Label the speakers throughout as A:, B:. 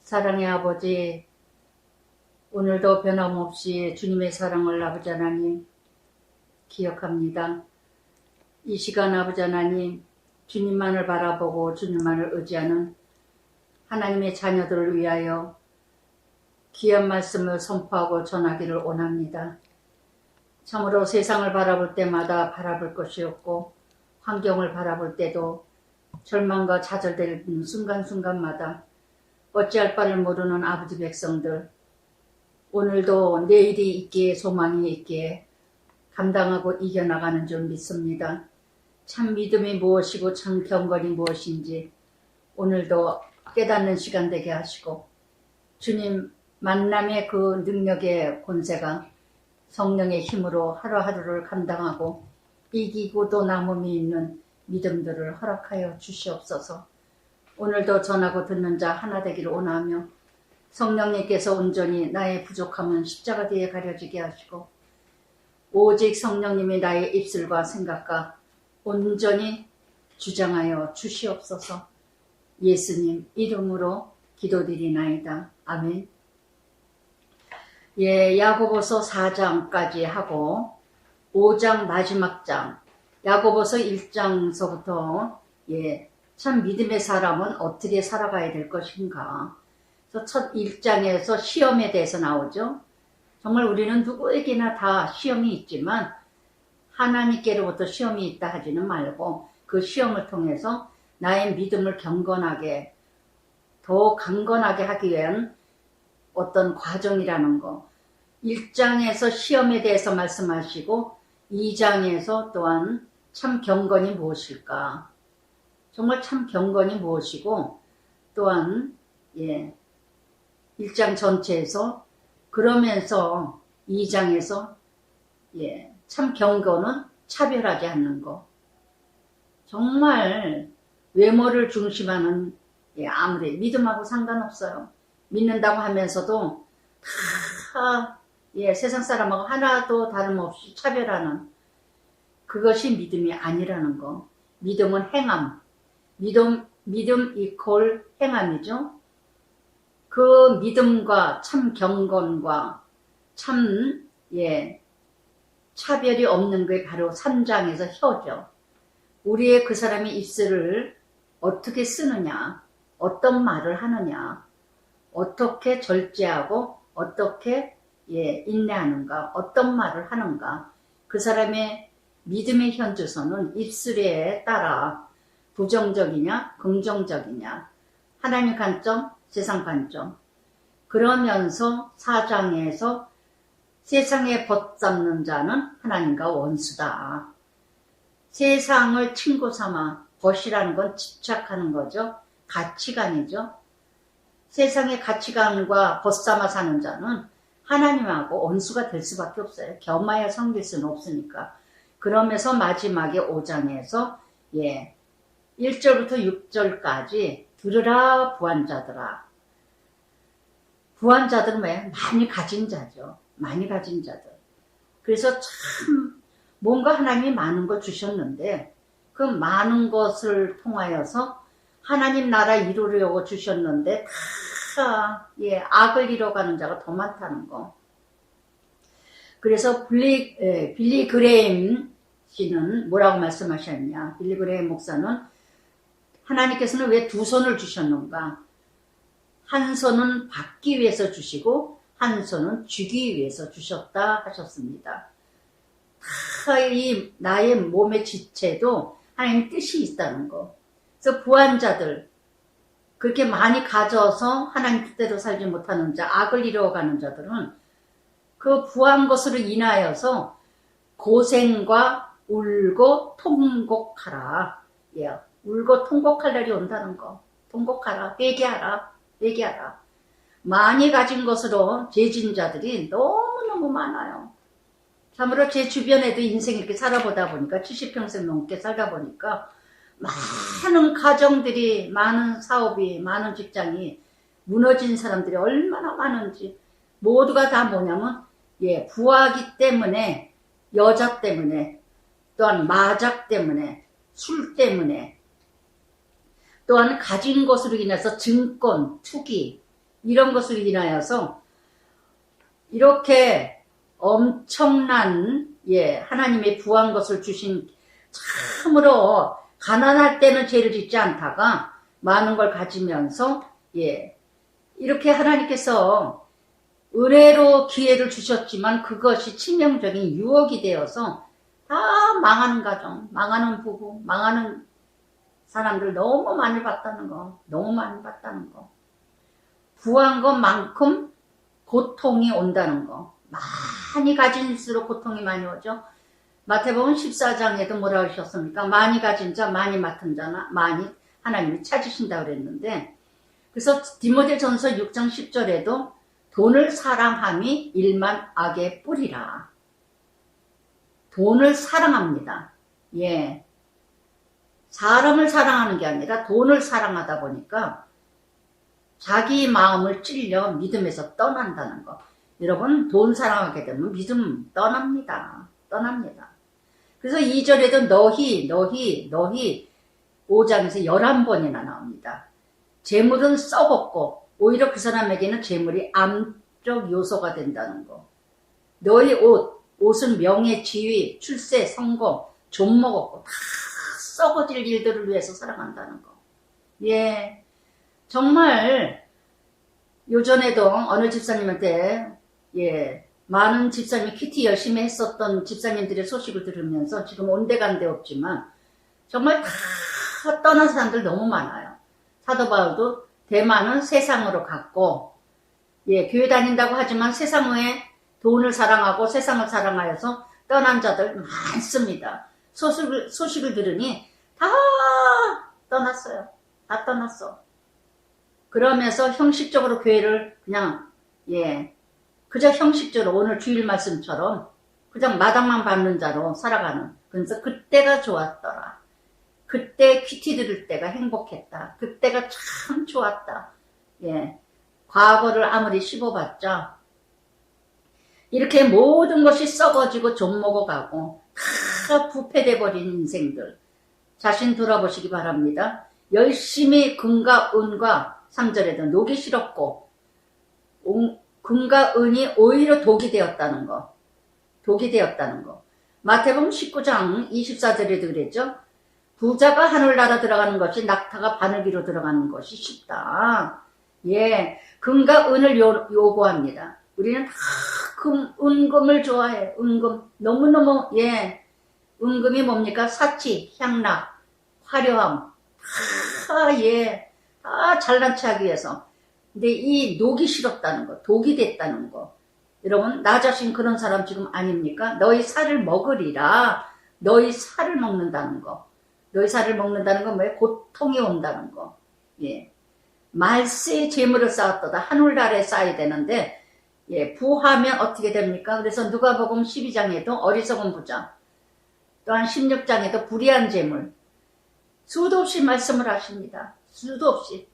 A: 사랑의 아버지, 오늘도 변함없이 주님의 사랑을 아버지 하나님 기억합니다. 이 시간 아버지 하나님, 주님만을 바라보고 주님만을 의지하는 하나님의 자녀들을 위하여 귀한 말씀을 선포하고 전하기를 원합니다. 참으로 세상을 바라볼 때마다 바라볼 것이 없고 환경을 바라볼 때도 절망과 좌절되는 순간순간마다 어찌할 바를 모르는 아버지 백성들, 오늘도 내일이 있기에 소망이 있기에 감당하고 이겨나가는 줄 믿습니다. 참 믿음이 무엇이고 참 경건이 무엇인지 오늘도 깨닫는 시간 되게 하시고, 주님 만남의 그 능력의 권세가 성령의 힘으로 하루하루를 감당하고 이기고도 남음이 있는 믿음들을 허락하여 주시옵소서. 오늘도 전하고 듣는 자 하나 되기를 원하며, 성령님께서 온전히 나의 부족함은 십자가 뒤에 가려지게 하시고 오직 성령님이 나의 입술과 생각과 온전히 주장하여 주시옵소서. 예수님 이름으로 기도드리나이다. 아멘. 야고보서 4장까지 하고 5장 마지막 장, 야고보서 1장서부터 참 믿음의 사람은 어떻게 살아가야 될 것인가. 그래서 첫 1장에서 시험에 대해서 나오죠. 정말 우리는 누구에게나 다 시험이 있지만 하나님께로부터 시험이 있다 하지는 말고 그 시험을 통해서 나의 믿음을 경건하게, 더 강건하게 하기 위한 어떤 과정이라는 거. 1장에서 시험에 대해서 말씀하시고 2장에서 또한 참 경건이 무엇일까. 정말 참 경건이 무엇이고, 또한 1장 전체에서 그러면서 2장에서 참 경건은 차별하지 않는 거. 정말 외모를 중심하는, 아무리 믿음하고 상관없어요. 믿는다고 하면서도 다 세상 사람하고 하나도 다름없이 차별하는, 그것이 믿음이 아니라는 거. 믿음은 행함. 믿음 이퀄 행함이죠. 그 믿음과 참 경건과 참 차별이 없는 게 바로 3장에서 혀죠. 우리의 그 사람의 입술을 어떻게 쓰느냐, 어떤 말을 하느냐, 어떻게 절제하고 어떻게 인내하는가, 어떤 말을 하는가. 그 사람의 믿음의 현주소는 입술에 따라 부정적이냐 긍정적이냐, 하나님 관점 세상 관점. 그러면서 4장에서 세상에 벗잡는 자는 하나님과 원수다. 세상을 친구 삼아, 벗이라는 건 집착하는 거죠. 가치관이죠. 세상의 가치관과 벗삼아 사는 자는 하나님하고 원수가 될 수밖에 없어요. 겸하여 섬길 수는 없으니까. 그러면서 마지막에 5장에서 1절부터 6절까지 들으라 부한자들아. 부한자들은 왜? 많이 가진 자죠. 많이 가진 자들. 그래서 참 뭔가 하나님이 많은 걸 주셨는데 그 많은 것을 통하여서 하나님 나라 이루려고 주셨는데 다 악을 이뤄가는 자가 더 많다는 거. 그래서 빌리 그레임 씨는 뭐라고 말씀하셨냐. 빌리 그레임 목사는 하나님께서는 왜 두 손을 주셨는가? 한 손은 받기 위해서 주시고 한 손은 주기 위해서 주셨다 하셨습니다. 다 이 나의 몸의 지체도 하나님 뜻이 있다는 거. 그래서 부한자들, 그렇게 많이 가져서 하나님 뜻대로 살지 못하는 자, 악을 이루어가는 자들은 그 부한 것으로 인하여서 고생과 울고 통곡하라. 울고 통곡할 날이 온다는 거. 통곡하라. 회개하라. 회개하라. 많이 가진 것으로 죄진 자들이 너무너무 많아요. 참으로 제 주변에도 인생 이렇게 살아보다 보니까 70평생 넘게 살다 보니까 많은 가정들이, 많은 사업이, 많은 직장이 무너진 사람들이 얼마나 많은지. 모두가 다 뭐냐면 부하기 때문에, 여자 때문에, 또한 마작 때문에, 술 때문에, 또한 가진 것으로 인해서 증권, 투기, 이런 것을 인하여서 이렇게 엄청난 하나님의 부한 것을 주신, 참으로 가난할 때는 죄를 짓지 않다가 많은 걸 가지면서 이렇게 하나님께서 은혜로 기회를 주셨지만 그것이 치명적인 유혹이 되어서 다 망하는 가정, 망하는 부부, 망하는 사람들 너무 많이 봤다는 거. 너무 많이 봤다는 거. 부한 것만큼 고통이 온다는 거. 많이 가진수록 고통이 많이 오죠. 마태복음 14장에도 뭐라 하셨습니까? 많이 가진 자, 많이 맡은 자나 많이 하나님이 찾으신다 그랬는데, 그래서 디모데전서 6장 10절에도 돈을 사랑함이 일만 악의 뿌리라. 돈을 사랑합니다. 사람을 사랑하는 게 아니라 돈을 사랑하다 보니까 자기 마음을 찔려 믿음에서 떠난다는 거. 여러분, 돈 사랑하게 되면 믿음 떠납니다. 떠납니다. 그래서 2절에도 너희 5장에서 11번이나 나옵니다. 재물은 썩었고 오히려 그 사람에게는 재물이 암적 요소가 된다는 거. 너희 옷은 명예, 지위, 출세, 성공, 좀 먹었고 다 썩어질 일들을 위해서 살아간다는 거. 정말 요전에도 어느 집사님한테 많은 집사님이 큐티 열심히 했었던 집사님들의 소식을 들으면서 지금 온데간데 없지만 정말 다 떠난 사람들 너무 많아요. 사도 바울도 대만은 세상으로 갔고 교회 다닌다고 하지만 세상 외에 돈을 사랑하고 세상을 사랑하여서 떠난 자들 많습니다. 소식을 들으니 다 떠났어요. 다 떠났어. 그러면서 형식적으로 교회를 그냥 그저 형식적으로 오늘 주일 말씀처럼 그냥 마당만 밟는 자로 살아가는. 그래서 그때가 좋았더라. 그때 큐티 들을 때가 행복했다. 그때가 참 좋았다. 과거를 아무리 씹어봤자 이렇게 모든 것이 썩어지고 좀 먹어가고 다 부패돼 버린 인생들 자신 돌아보시기 바랍니다. 열심히 금과 은과 3절에도 녹이 싫었고 금과 은이 오히려 독이 되었다는 거. 독이 되었다는 거. 마태복음 19장 24절에도 그랬죠. 부자가 하늘나라 들어가는 것이 낙타가 바늘기로 들어가는 것이 쉽다. 금과 은을 요구합니다. 우리는 다 은금을 좋아해. 은금. 너무너무, 은금이 뭡니까? 사치, 향락, 화려함. 다 잘난 체 하기 위해서. 근데 이 녹이 싫었다는 거, 독이 됐다는 거. 여러분, 나 자신 그런 사람 지금 아닙니까? 너희 살을 먹으리라. 너희 살을 먹는다는 거. 너희 살을 먹는다는 건 뭐예요? 고통이 온다는 거. 말세의 재물을 쌓았다가 하늘나라에 쌓아야 되는데, 부하면 어떻게 됩니까? 그래서 누가복음 12장에도 어리석은 부자, 또한 16장에도 불의한 재물, 수도 없이 말씀을 하십니다. 수도 없이.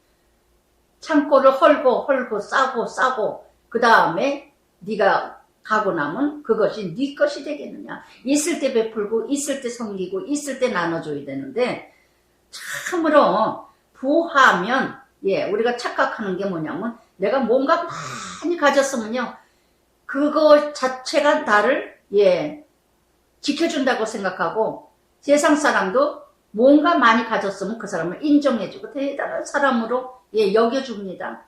A: 창고를 헐고 싸고 그 다음에 네가 가고 나면 그것이 네 것이 되겠느냐. 있을 때 베풀고 있을 때 섬기고 있을 때 나눠줘야 되는데 참으로 부하면 우리가 착각하는 게 뭐냐면 내가 뭔가 많이 가졌으면요 그거 자체가 나를 지켜준다고 생각하고 세상 사람도 뭔가 많이 가졌으면 그 사람을 인정해주고 대단한 사람으로 여겨줍니다.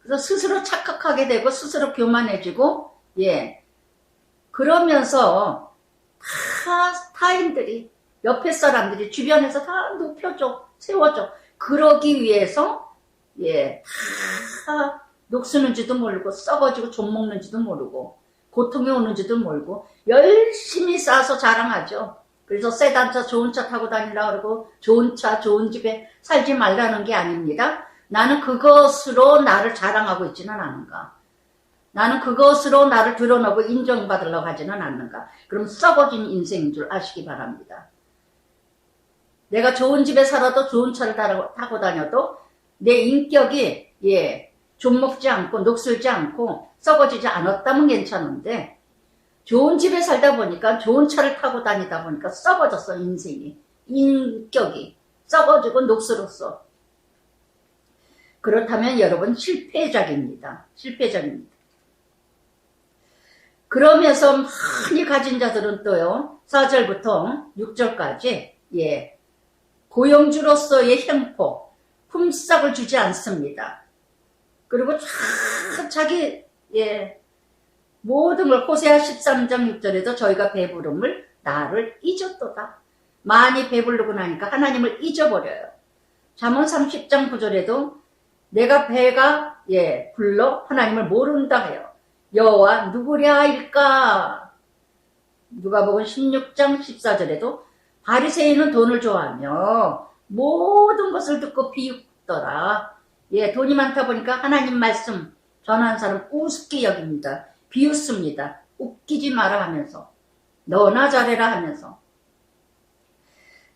A: 그래서 스스로 착각하게 되고 스스로 교만해지고 그러면서 타인들이 옆에 사람들이 주변에서 다 높여줘 세워줘. 그러기 위해서 다 녹쓰는지도 모르고 썩어지고 좀 먹는지도 모르고 고통이 오는지도 모르고 열심히 쌓아서 자랑하죠. 그래서 세단차 좋은 차 타고 다니라 그러고 좋은 차 좋은 집에 살지 말라는 게 아닙니다. 나는 그것으로 나를 자랑하고 있지는 않은가. 나는 그것으로 나를 드러내고 인정받으려고 하지는 않는가. 그럼 썩어진 인생인 줄 아시기 바랍니다. 내가 좋은 집에 살아도 좋은 차를 타고 다녀도 내 인격이 좀 먹지 않고 녹슬지 않고 썩어지지 않았다면 괜찮은데 좋은 집에 살다 보니까 좋은 차를 타고 다니다 보니까 썩어졌어. 인생이 인격이 썩어지고 녹슬었어. 그렇다면 여러분 실패작입니다. 실패작입니다. 그러면서 많이 가진 자들은 또요, 4절부터 6절까지, 고용주로서의 형포, 품삯을 주지 않습니다. 그리고 자기, 모든 걸, 호세아 13장 6절에도 저희가 배부름을 나를 잊었도다. 많이 배부르고 나니까 하나님을 잊어버려요. 잠언 30장 9절에도 내가 배가, 불러 하나님을 모른다 해요. 여호와 누구랴일까? 누가복음 16장 14절에도 바리새인은 돈을 좋아하며 모든 것을 듣고 비웃더라. 돈이 많다 보니까 하나님 말씀 전하는 사람 우습게 여깁니다. 비웃습니다. 웃기지 마라 하면서, 너나 잘해라 하면서.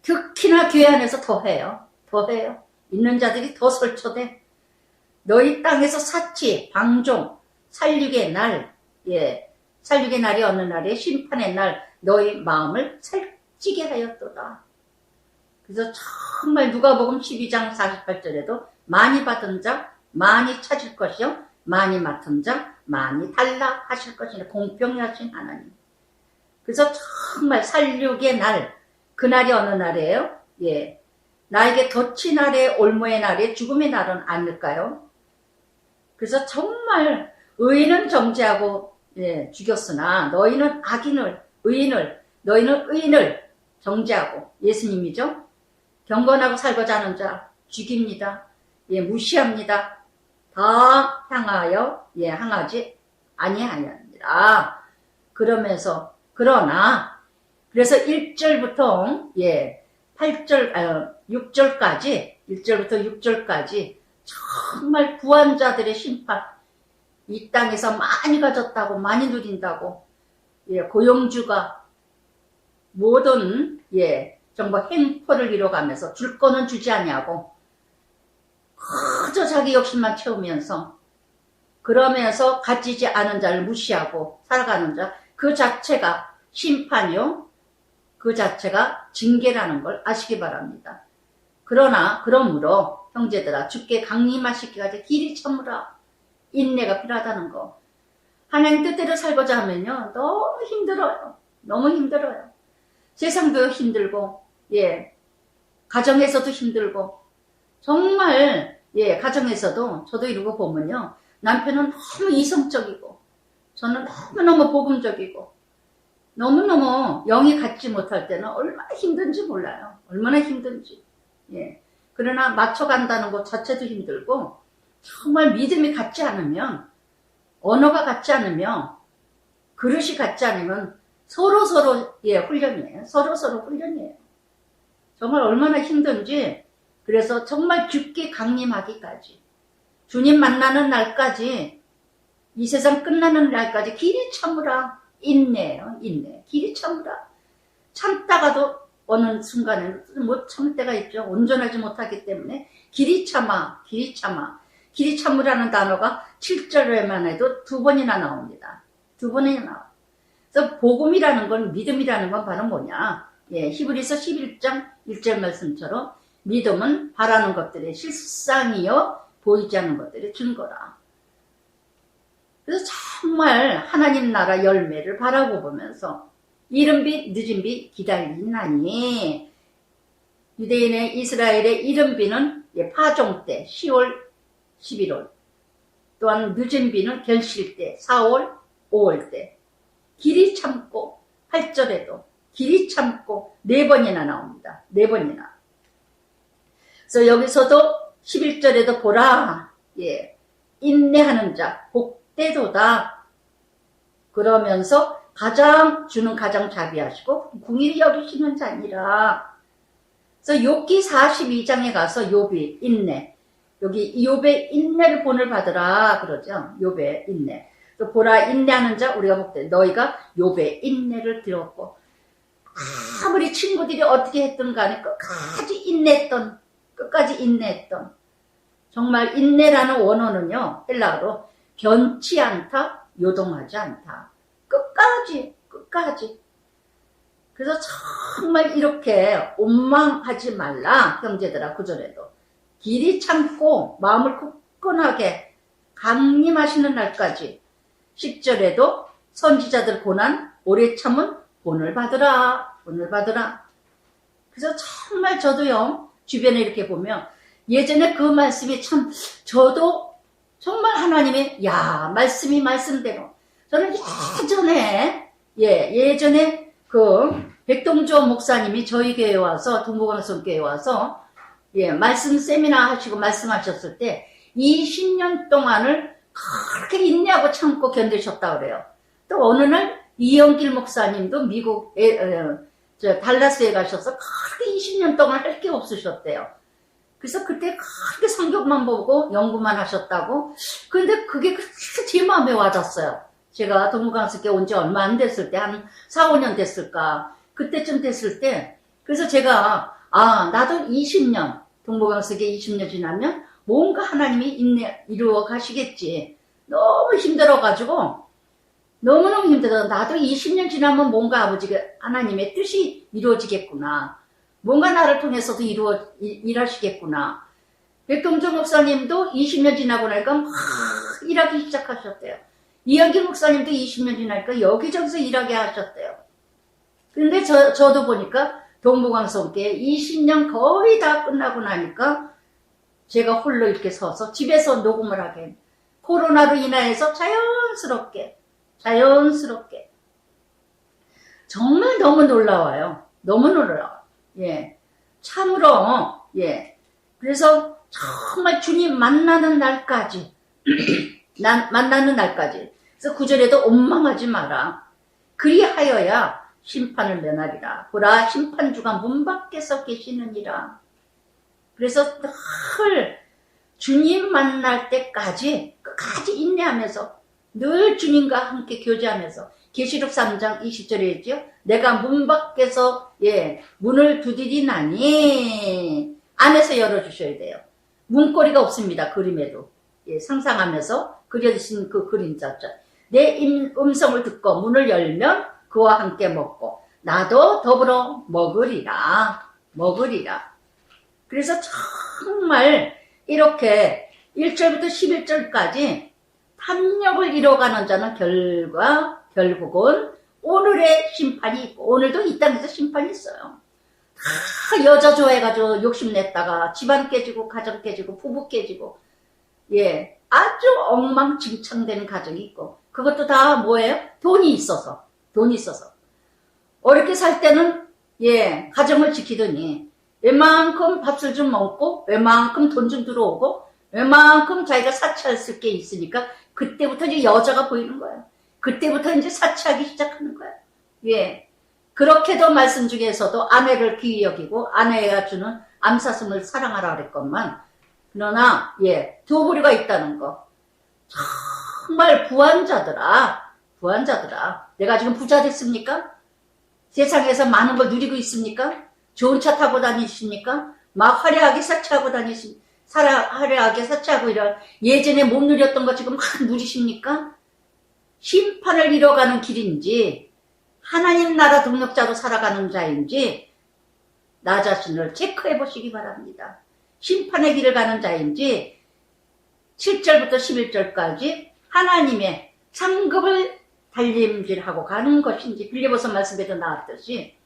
A: 특히나 교회 안에서 더해요. 있는 자들이 더 설쳐대. 너희 땅에서 사치, 방종, 살육의 날, 살육의 날이 어느 날에 심판의 날 너희 마음을 살찌게 하였도다. 그래서 정말 누가복음 12장 48절에도 많이 받은 자 많이 찾을 것이요 많이 맡은 자 많이 달라 하실 것이니 공평히 하신 하나님. 그래서 정말 살육의 날, 그날이 어느 날이에요? 나에게 덫의 날에 올무의 날에 죽음의 날은 아닐까요? 그래서 정말 의인은 정죄하고 죽였으나 너희는 악인을, 너희는 의인을 정죄하고, 예수님이죠. 경건하고 살고자 하는 자 죽입니다. 무시합니다. 다 향하여 향하지 아니하느니라. 그러면서 그래서 1절부터 6절까지 1절부터 6절까지 정말 구원자들의 심판, 이 땅에서 많이 가졌다고 많이 누린다고 고용주가 모든 정말 행포를 이뤄가면서 줄 거는 주지 아니하고 그저 자기 욕심만 채우면서, 그러면서 가지지 않은 자를 무시하고 살아가는 자, 그 자체가 심판이요, 그 자체가 징계라는 걸 아시기 바랍니다. 그러므로 형제들아, 주께 강림하시기까지 길이 참으라. 인내가 필요하다는 거. 하나님 뜻대로 살고자 하면요, 너무 힘들어요. 세상도 힘들고, 가정에서도 힘들고, 정말, 가정에서도 저도 이러고 보면요, 남편은 너무 이성적이고, 저는 너무너무 복음적이고, 너무너무 영이 같지 못할 때는 얼마나 힘든지 몰라요. 얼마나 힘든지. 그러나 맞춰간다는 것 자체도 힘들고, 정말 믿음이 같지 않으면, 언어가 같지 않으면, 그릇이 같지 않으면 서로 훈련이에요. 서로 훈련이에요. 정말 얼마나 힘든지. 그래서 정말 깊게 강림하기까지, 주님 만나는 날까지, 이 세상 끝나는 날까지 길이 참으라. 인내예요. 인내. 길이 참으라. 참다가도 어느 순간에는 못 참을 때가 있죠. 온전하지 못하기 때문에 길이 참으라는 단어가 7절에만 해도 2번이나 나옵니다. 2번이나 나와요. 그래서 복음이라는 건, 믿음이라는 건 바로 뭐냐? 히브리서 11장 1절 말씀처럼 믿음은 바라는 것들의 실상이요 보이지 않는 것들의 증거라. 그래서 정말 하나님 나라 열매를 바라고 보면서 이른 빛 늦은 빛 기다리나니, 유대인의 이스라엘의 이른 빛은 파종 때 10월 11월, 또한 늦은 비는 결실 때 4월 5월 때, 길이 참고 8절에도 길이 참고 4번이나 나옵니다. 4번이나. 그래서 여기서도 11절에도 보라, 인내하는 자 복되도다. 그러면서 주는 가장 자비하시고 궁일이 여기시는 자니라. 그래서 욥기 42장에 가서 욥이 인내, 여기 욥의 인내를 본을 받으라 그러죠. 욥의 인내. 또 보라, 인내하는 자 우리가 복되, 너희가 욥의 인내를 들었고, 아무리 친구들이 어떻게 했든 간에 끝까지 인내했던, 정말 인내라는 원어는요, 헬라어로 변치 않다, 요동하지 않다. 끝까지. 그래서 정말 이렇게 원망하지 말라, 형제들아. 9절에도 길이 참고 마음을 굳건하게 강림하시는 날까지 10절에도 선지자들 고난 오래 참은 본을 받으라, 본을 받으라. 그래서 정말 저도요, 주변에 이렇게 보면 예전에 그 말씀이 참, 저도 정말 하나님의, 말씀이 말씀대로. 저는 예전에 그 백동조 목사님이 저희 교회에 와서, 동부강성교회에 와서, 말씀 세미나 하시고 말씀하셨을 때 20년 동안을 그렇게 인내하고 참고 견디셨다 그래요. 또 어느 날 이영길 목사님도 미국, 달라스에 가셔서 그렇게 20년 동안 할 게 없으셨대요. 그래서 그때 그렇게 성경만 보고 연구만 하셨다고. 근데 그게 그렇게 제 마음에 와닿았어요. 제가 동부강석에 온 지 얼마 안 됐을 때, 한 4, 5년 됐을까. 그때쯤 됐을 때, 그래서 제가, 나도 20년, 동부강석에 20년 지나면 뭔가 하나님이 이루어 가시겠지. 너무 힘들어가지고, 너무너무 힘들어. 나도 20년 지나면 뭔가 아버지가 하나님의 뜻이 이루어지겠구나. 뭔가 나를 통해서도 일하시겠구나. 백동정 목사님도 20년 지나고 나니까 막 일하기 시작하셨대요. 이영길 목사님도 20년 지나니까 여기저기서 일하게 하셨대요. 근데 저도 보니까 동부강성교회 20년 거의 다 끝나고 나니까 제가 홀로 이렇게 서서 집에서 녹음을 하게. 코로나로 인하여서 자연스럽게. 정말 너무 놀라워요. 너무 놀라워요. 참으로, 그래서 정말 주님 만나는 날까지, 만나는 날까지. 그래서 9절에도 원망하지 마라. 그리하여야 심판을 면하리라. 보라, 심판주가 문 밖에서 계시느니라. 그래서 늘 주님 만날 때까지 끝까지 인내하면서 늘 주님과 함께 교제하면서 계시록 3장 20절에 있죠. 내가 문 밖에서 문을 두드리나니 안에서 열어주셔야 돼요. 문고리가 없습니다. 그림에도 상상하면서 그려주신 그 그림자죠. 내 음성을 듣고 문을 열면 그와 함께 먹고 나도 더불어 먹으리라. 그래서 정말 이렇게 1절부터 11절까지 탐욕을 이뤄가는 자는 결국은 오늘의 심판이 있고, 오늘도 이 땅에서 심판이 있어요. 다 여자 좋아해가지고 욕심냈다가 집안 깨지고 가정 깨지고 부부 깨지고 아주 엉망진창되는 가정이 있고, 그것도 다 뭐예요? 돈이 있어서 어렵게 살 때는 가정을 지키더니 웬만큼 밥술 좀 먹고 웬만큼 돈 좀 들어오고 웬만큼 자기가 사치할 수 있게 있으니까 그때부터 이제 여자가 보이는 거예요. 그때부터 이제 사치하기 시작하는 거예요. 그렇게도 말씀 중에서도 아내를 귀히 여기고 아내가 주는 암사슴을 사랑하라 그랬건만, 그러나 두 부류가 있다는 거. 정말 부한자들아. 내가 지금 부자 됐습니까? 세상에서 많은 걸 누리고 있습니까? 좋은 차 타고 다니십니까? 막 화려하게 사치하고 화려하게 사치하고 이런 예전에 못 누렸던 거 지금 막 누리십니까? 심판을 이뤄가는 길인지 하나님 나라 동력자로 살아가는 자인지 나 자신을 체크해 보시기 바랍니다. 심판의 길을 가는 자인지 7절부터 11절까지 하나님의 상급을 달림질하고 가는 것인지, 빌리보서 말씀에도 나왔듯이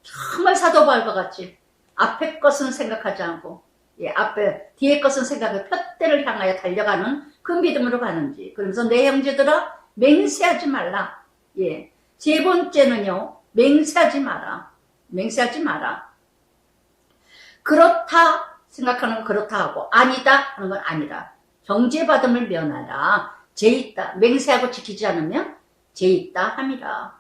A: 정말 사도 바울과 같이 앞에 것은 생각하지 않고 뒤에 것은 생각해 푯대를 향하여 달려가는 그 믿음으로 가는지. 그러면서 내 형제들아 맹세하지 말라. 세 번째는요, 맹세하지 마라. 그렇다 생각하는 건 그렇다 하고 아니다 하는 건 아니라 정죄받음을 면하라. 죄 있다. 맹세하고 지키지 않으면 죄 있다 함이라.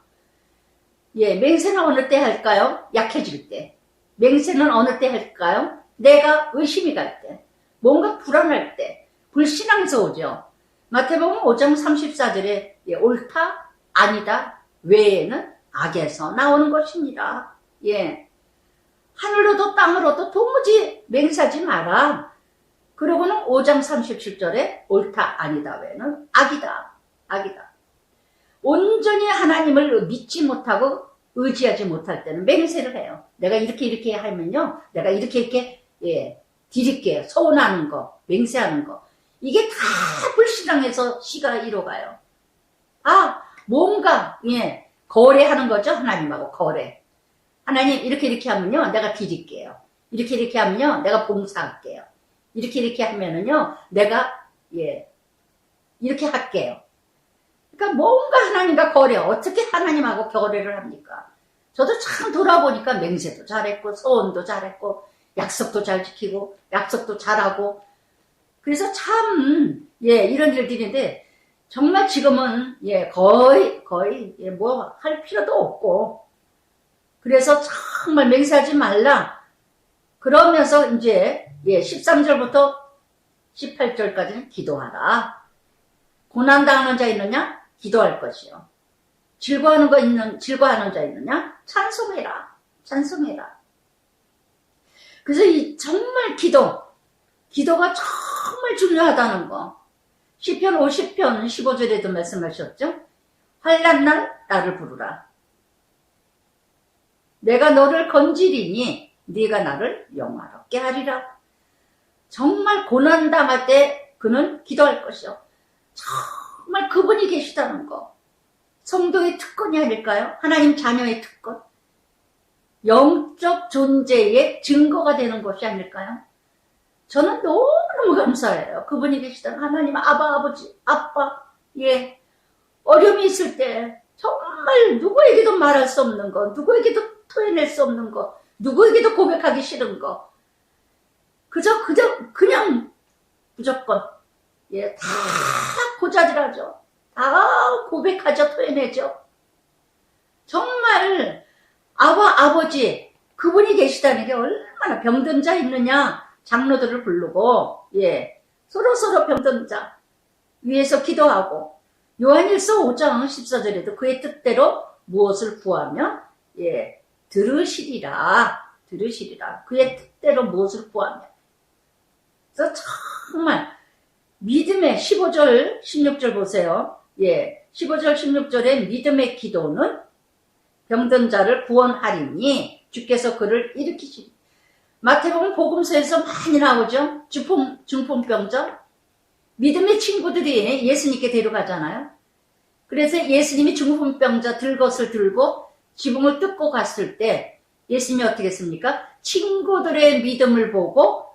A: 맹세는 어느 때 할까요? 약해질 때. 맹세는 어느 때 할까요? 내가 의심이 갈 때, 뭔가 불안할 때, 불신앙에서 오죠. 마태복음 5장 34절에 옳다, 아니다 외에는 악에서 나오는 것입니다. 하늘로도 땅으로도 도무지 맹세하지 마라. 그러고는 5장 37절에 옳다, 아니다 외에는 악이다. 온전히 하나님을 믿지 못하고 의지하지 못할 때는 맹세를 해요. 내가 이렇게 하면요, 내가 이렇게 디립게, 서운하는 거, 맹세하는 거. 이게 다 불신앙에서 씨가 이뤄가요. 아, 뭔가, 예, 거래하는 거죠. 하나님하고 거래. 하나님, 이렇게 하면요, 내가 드릴게요. 이렇게 하면요, 내가 봉사할게요. 이렇게 하면은요, 내가, 예, 이렇게 할게요. 그러니까 뭔가 하나님과 거래, 어떻게 하나님하고 거래를 합니까? 저도 참 돌아보니까 맹세도 잘했고, 서원도 잘했고, 약속도 잘 지키고, 약속도 잘하고, 그래서 참, 예, 이런 일들인데, 정말 지금은, 예, 거의, 예, 뭐, 할 필요도 없고, 그래서 정말 맹세하지 말라. 그러면서 이제, 예, 13절부터 18절까지는 기도하라. 고난당하는 자 있느냐? 기도할 것이요. 즐거워하는 자 있느냐? 찬송해라. 찬송해라. 그래서 이 정말 기도가 정말 중요하다는 거. 시편 50편 15절에도 말씀하셨죠? 환난날 나를 부르라. 내가 너를 건지리니 네가 나를 영화롭게 하리라. 정말 고난당할 때 그는 기도할 것이요. 정말 그분이 계시다는 거. 성도의 특권이 아닐까요? 하나님 자녀의 특권. 영적 존재의 증거가 되는 것이 아닐까요? 저는 너무너무 감사해요. 그분이 계시다는 하나님 아버지, 아빠. 예. 어려움이 있을 때 정말 누구에게도 말할 수 없는 거, 누구에게도 토해낼 수 없는 거, 누구에게도 고백하기 싫은 거. 그냥 무조건, 예, 다 고자질하죠. 다 고백하죠, 토해내죠. 정말, 아버지, 그분이 계시다는 게 얼마나 병든 자 있느냐, 장로들을 부르고, 예, 서로 병든 자 위해서 기도하고, 요한일서 5장 14절에도 그의 뜻대로 무엇을 구하면, 예, 들으시리라. 그의 뜻대로 무엇을 구하면. 그래서 정말, 믿음의 15절, 16절 보세요. 예, 15절, 16절의 믿음의 기도는 병든 자를 구원하리니 주께서 그를 일으키시리. 마태복음 복음서에서 많이 나오죠. 중풍병자. 믿음의 친구들이 예수님께 데려가잖아요. 그래서 예수님이 중풍병자 들 것을 들고 지붕을 뜯고 갔을 때 예수님이 어떻게 했습니까? 친구들의 믿음을 보고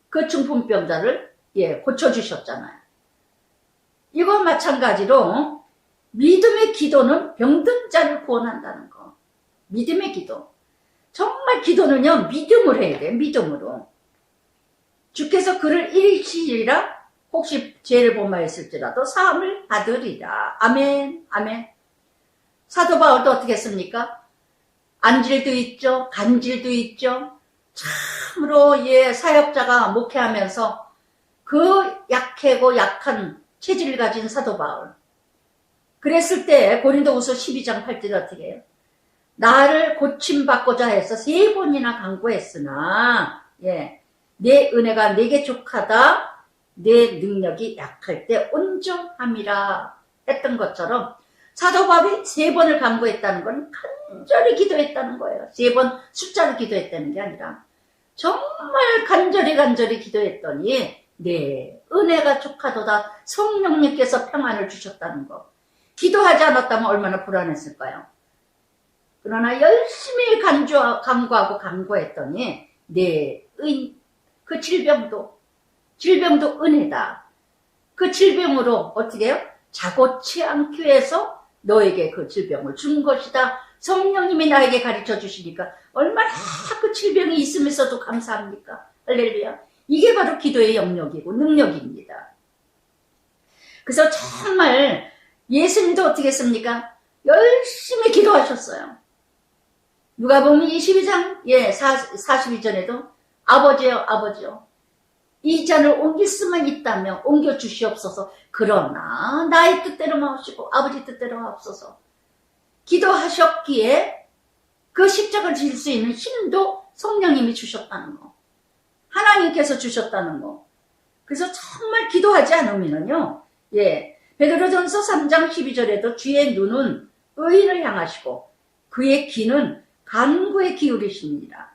A: 그 중풍병자를, 예, 고쳐주셨잖아요. 이와 마찬가지로 믿음의 기도는 병든 자를 구원한다는 거. 믿음의 기도. 정말 기도는요, 믿음으로 해야 돼요. 믿음으로. 주께서 그를 일으키시리라. 혹시 죄를 범하였을지라도 사함을 받으리라. 아멘. 아멘. 사도 바울도 어떻게 했습니까? 안질도 있죠. 간질도 있죠. 참으로, 예, 사역자가 목회하면서 그 약하고 약한 체질을 가진 사도 바울. 그랬을 때 고린도후서 12장 8절에 어떻게 해요? 나를 고침받고자 해서 3번이나 간구했으나, 예, 내 은혜가 내게 족하다. 내 능력이 약할 때 온전함이라 했던 것처럼 사도 바울이 3번을 간구했다는 건 간절히 기도했다는 거예요. 3번 숫자를 기도했다는 게 아니라 정말 간절히 기도했더니 네, 은혜가 족하도다. 성령님께서 평안을 주셨다는 거. 기도하지 않았다면 얼마나 불안했을까요? 그러나 열심히 간구하고 간구했더니 네, 그 질병도 은혜다. 그 질병으로 어떻게 해요? 자고치 않기 위해서 너에게 그 질병을 준 것이다. 성령님이 나에게 가르쳐 주시니까 얼마나 그 질병이 있으면서도 감사합니까? 할렐루야. 이게 바로 기도의 영역이고 능력입니다. 그래서 정말 예수님도 어떻게 했습니까? 열심히 기도하셨어요. 누가복음 22장 42절에도 아버지요 이 잔을 옮길 수만 있다면 옮겨 주시옵소서. 그러나 나의 뜻대로 마옵시고 아버지 뜻대로 마옵소서. 기도하셨기에 그 십자가를 질 수 있는 힘도 성령님이 주셨다는 거. 하나님께서 주셨다는 거. 그래서 정말 기도하지 않으면요. 베드로전서 3장 12절에도 주의 눈은 의인을 향하시고 그의 귀는 간구에 기울이십니다.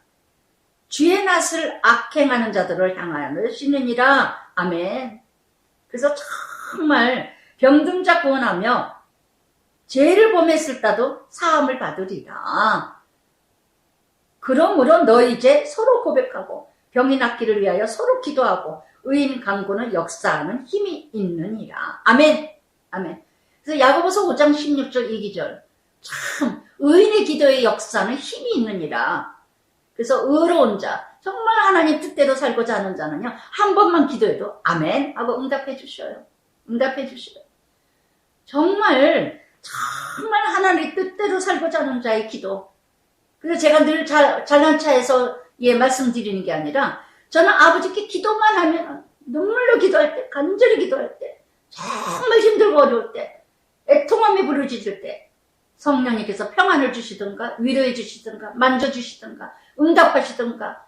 A: 주의 낯을 악행하는 자들을 향하시느니라. 아멘. 그래서 정말 병든 자 구원하며 죄를 범했을 때도 사함을 받으리라. 그러므로 너희 이제 서로 고백하고 병이 낫기를 위하여 서로 기도하고 의인 강구는 역사하는 힘이 있느니라. 아멘. 아멘. 그래서 야고보서 5장 16절 2기절 참 의인의 기도의 역사는 힘이 있느니라. 그래서 의로운 자 정말 하나님 뜻대로 살고자 하는 자는요 한 번만 기도해도 아멘 하고 응답해 주셔요. 응답해 주셔요. 정말 하나님 뜻대로 살고자 하는 자의 기도. 그래서 제가 늘 잘난 차에서 말씀드리는 게 아니라 저는 아버지께 기도만 하면 눈물로 기도할 때 간절히 기도할 때 정말 힘들고 어려울 때 애통함이 부르짖을 때 성령님께서 평안을 주시든가 위로해 주시든가 만져주시든가 응답하시든가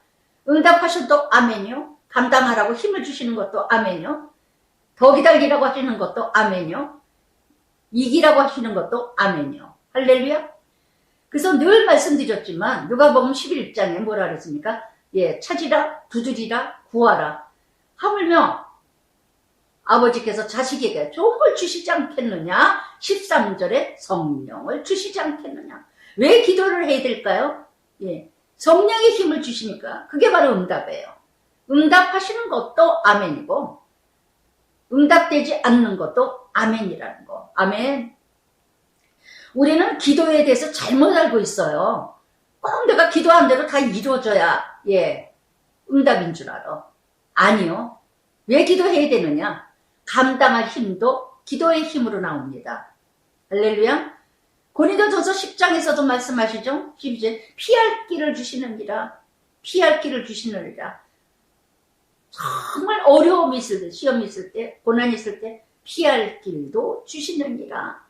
A: 응답하셔도 아멘이요. 감당하라고 힘을 주시는 것도 아멘이요. 더 기다리라고 하시는 것도 아멘이요. 이기라고 하시는 것도 아멘이요. 할렐루야. 그래서 늘 말씀드렸지만 누가복음 11장에 뭐라 그랬습니까? 찾으라, 두드리라, 구하라. 하물며 아버지께서 자식에게 좋은 걸 주시지 않겠느냐? 13절에 성령을 주시지 않겠느냐? 왜 기도를 해야 될까요? 성령의 힘을 주시니까 그게 바로 응답이에요. 응답하시는 것도 아멘이고 응답되지 않는 것도 아멘이라는 거. 아멘. 우리는 기도에 대해서 잘못 알고 있어요. 꼭 내가 기도한 대로 다 이루어져야 응답인 줄 알아. 아니요. 왜 기도해야 되느냐? 감당할 힘도 기도의 힘으로 나옵니다. 할렐루야. 고린도전서 10장에서도 말씀하시죠. 12절 피할 길을 주시느니라. 피할 길을 주시느니라. 정말 어려움이 있을 때, 시험이 있을 때, 고난이 있을 때 피할 길도 주시느니라.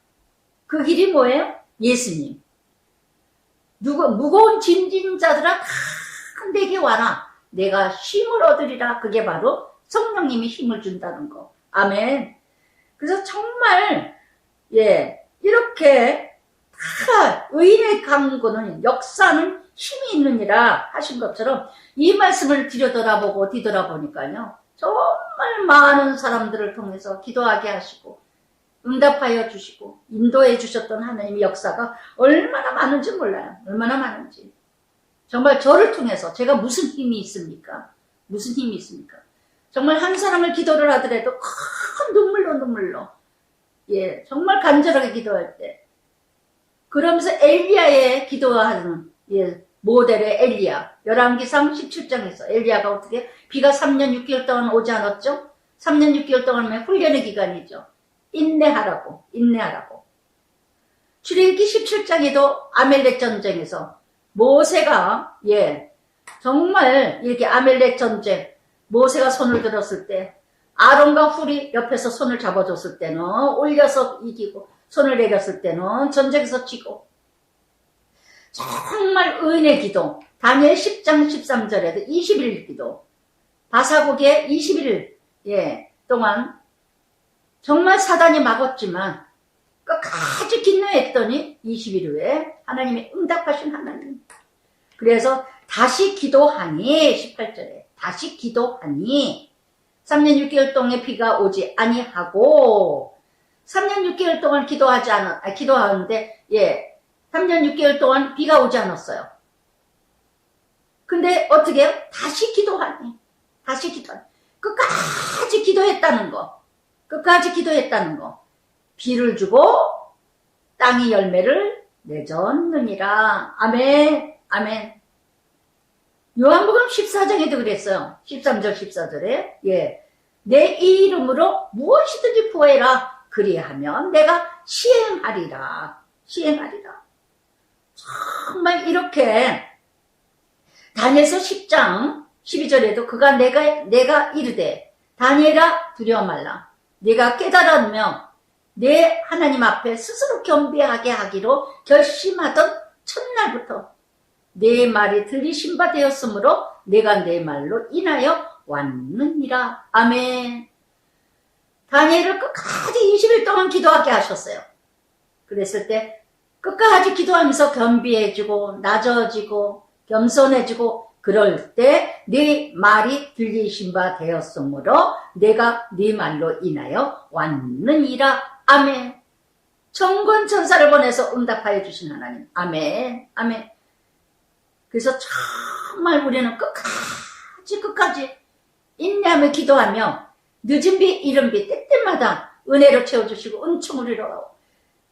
A: 그 길이 뭐예요? 예수님. 무거운 짐진 자들아 다 내게 와라. 내가 힘을 얻으리라. 그게 바로 성령님이 힘을 준다는 거. 아멘. 그래서 정말 이렇게 다 의인의 강구는 역사는 힘이 있느니라 하신 것처럼 이 말씀을 들여다보고 뒤돌아보니까요. 정말 많은 사람들을 통해서 기도하게 하시고 응답하여 주시고 인도해 주셨던 하나님의 역사가 얼마나 많은지 몰라요. 얼마나 많은지. 정말 저를 통해서 제가 무슨 힘이 있습니까? 무슨 힘이 있습니까? 정말 한 사람을 기도를 하더라도 큰 눈물로 정말 간절하게 기도할 때 그러면서 엘리야의 기도하는 모델의 엘리야 열왕기상 17장에서 엘리야가 어떻게 비가 3년 6개월 동안 오지 않았죠? 3년 6개월 동안은 훈련의 기간이죠. 인내하라고. 출애굽기 17장에도 아멜렉 전쟁에서 모세가 정말 이렇게 아멜렉 전쟁 모세가 손을 들었을 때 아론과 훌이 옆에서 손을 잡아줬을 때는 올려서 이기고 손을 내렸을 때는 전쟁에서 지고 정말 의인의 기도 다니엘 10장 13절에도 21일 기도 바사국의 21일 동안 정말 사단이 막았지만 끝까지 긴내했더니 20일 후에 하나님이 응답하신 하나님. 그래서 다시 기도하니 18절에 다시 기도하니 3년 6개월 동안 비가 오지 아니하고 3년 6개월 동안 기도하는데 3년 6개월 동안 비가 오지 않았어요. 근데 어떻게 해요? 다시 기도하니 끝까지 기도했다는 거. 끝까지 기도했다는 거. 비를 주고 땅이 열매를 맺었느니라. 아멘. 아멘. 요한복음 14장에도 그랬어요. 13절 14절에 내 이름으로 무엇이든지 구해라. 그리하면 내가 시행하리라. 정말 이렇게 다니엘서 10장 12절에도 그가 내가 이르되 다니엘아 두려워 말라. 네가 깨달으며 내 하나님 앞에 스스로 겸비하게 하기로 결심하던 첫날부터 내 말이 들리신 바 되었으므로 내가 내 말로 인하여 왔느니라. 아멘. 다니엘을 끝까지 20일 동안 기도하게 하셨어요. 그랬을 때 끝까지 기도하면서 겸비해지고 낮아지고 겸손해지고 그럴 때 네 말이 들리신 바 되었으므로 내가 네 말로 인하여 왔느니라. 아멘. 천군 천사를 보내서 응답하여 주신 하나님. 아멘. 아멘. 그래서 정말 우리는 끝까지 인내하며 기도하며 늦은 비 이른 비 때때마다 은혜로 채워주시고 은총을 이루어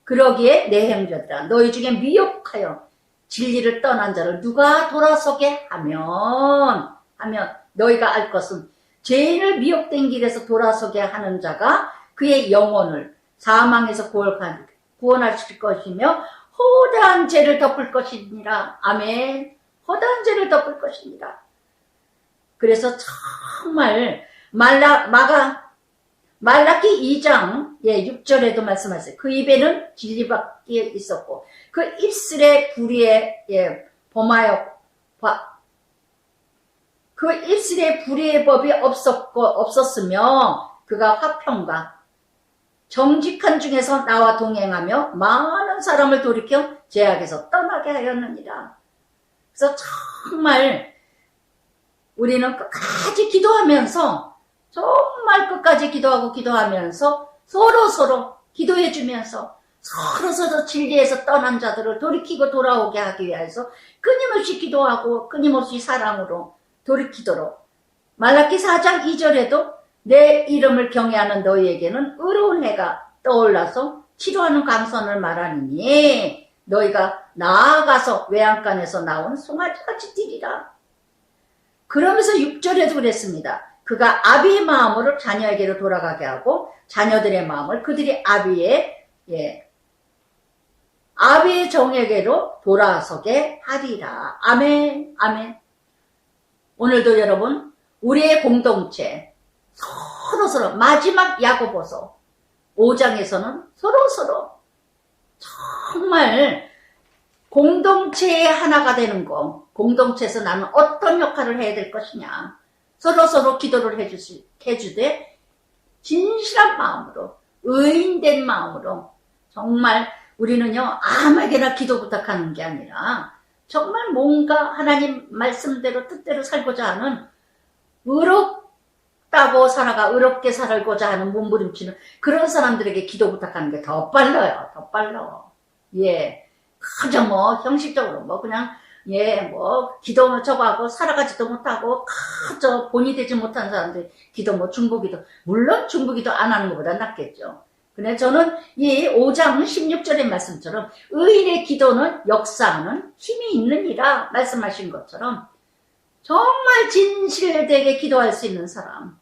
A: 그러기에 내 형제들아 너희 중에 미혹하여 진리를 떠난 자를 누가 돌아서게 하면 너희가 알 것은 죄인을 미혹된 길에서 돌아서게 하는 자가 그의 영혼을 사망에서 구원하실 것이며 허다한 죄를 덮을 것이니라. 아멘. 허다한 죄를 덮을 것이니라. 그래서 정말 말라기 2장 6절에도 말씀하세요. 그 입에는 진리밖에 있었고 그 입술의 불의에 그 입술의 불의의 법이 없었으며 그가 화평과 정직한 중에서 나와 동행하며 많은 사람을 돌이켜 죄악에서 떠나게 하였느니라. 그래서 정말 우리는 끝까지 기도하면서 정말 끝까지 기도하면서 서로 기도해주면서 서로 진리에서 떠난 자들을 돌이키고 돌아오게 하기 위해서 끊임없이 기도하고 끊임없이 사랑으로 돌이키도록 말라기 4장 2절에도 내 이름을 경외하는 너희에게는 의로운 해가 떠올라서 치료하는 강선을 말하니 너희가 나아가서 외양간에서 나온 송아지같이 뛰리라. 그러면서 6절에도 그랬습니다. 그가 아비의 마음으로 자녀에게로 돌아가게 하고 자녀들의 마음을 그들이 아비의 정에게로 돌아서게 하리라. 아멘. 아멘. 오늘도 여러분 우리의 공동체 서로 마지막 야고보서 5장에서는 서로 정말 공동체의 하나가 되는 거, 공동체에서 나는 어떤 역할을 해야 될 것이냐 서로 기도를 해주되 진실한 마음으로 의인된 마음으로 정말 우리는요 아무에게나 기도 부탁하는 게 아니라 정말 뭔가 하나님 말씀대로 뜻대로 살고자 하는 의롭게 살고자 하는 몸부림치는 그런 사람들에게 기도 부탁하는 게 더 빨라요. 더 빨라. 예. 그저 형식적으로 그냥 기도 저거 하고 살아가지도 못하고 그저 본이 되지 못한 사람들 기도 중보기도 물론 중보기도 안 하는 것보다 낫겠죠. 근데 저는 이 5장 16절의 말씀처럼 의인의 기도는 역사하는 힘이 있느니라 말씀하신 것처럼 정말 진실되게 기도할 수 있는 사람,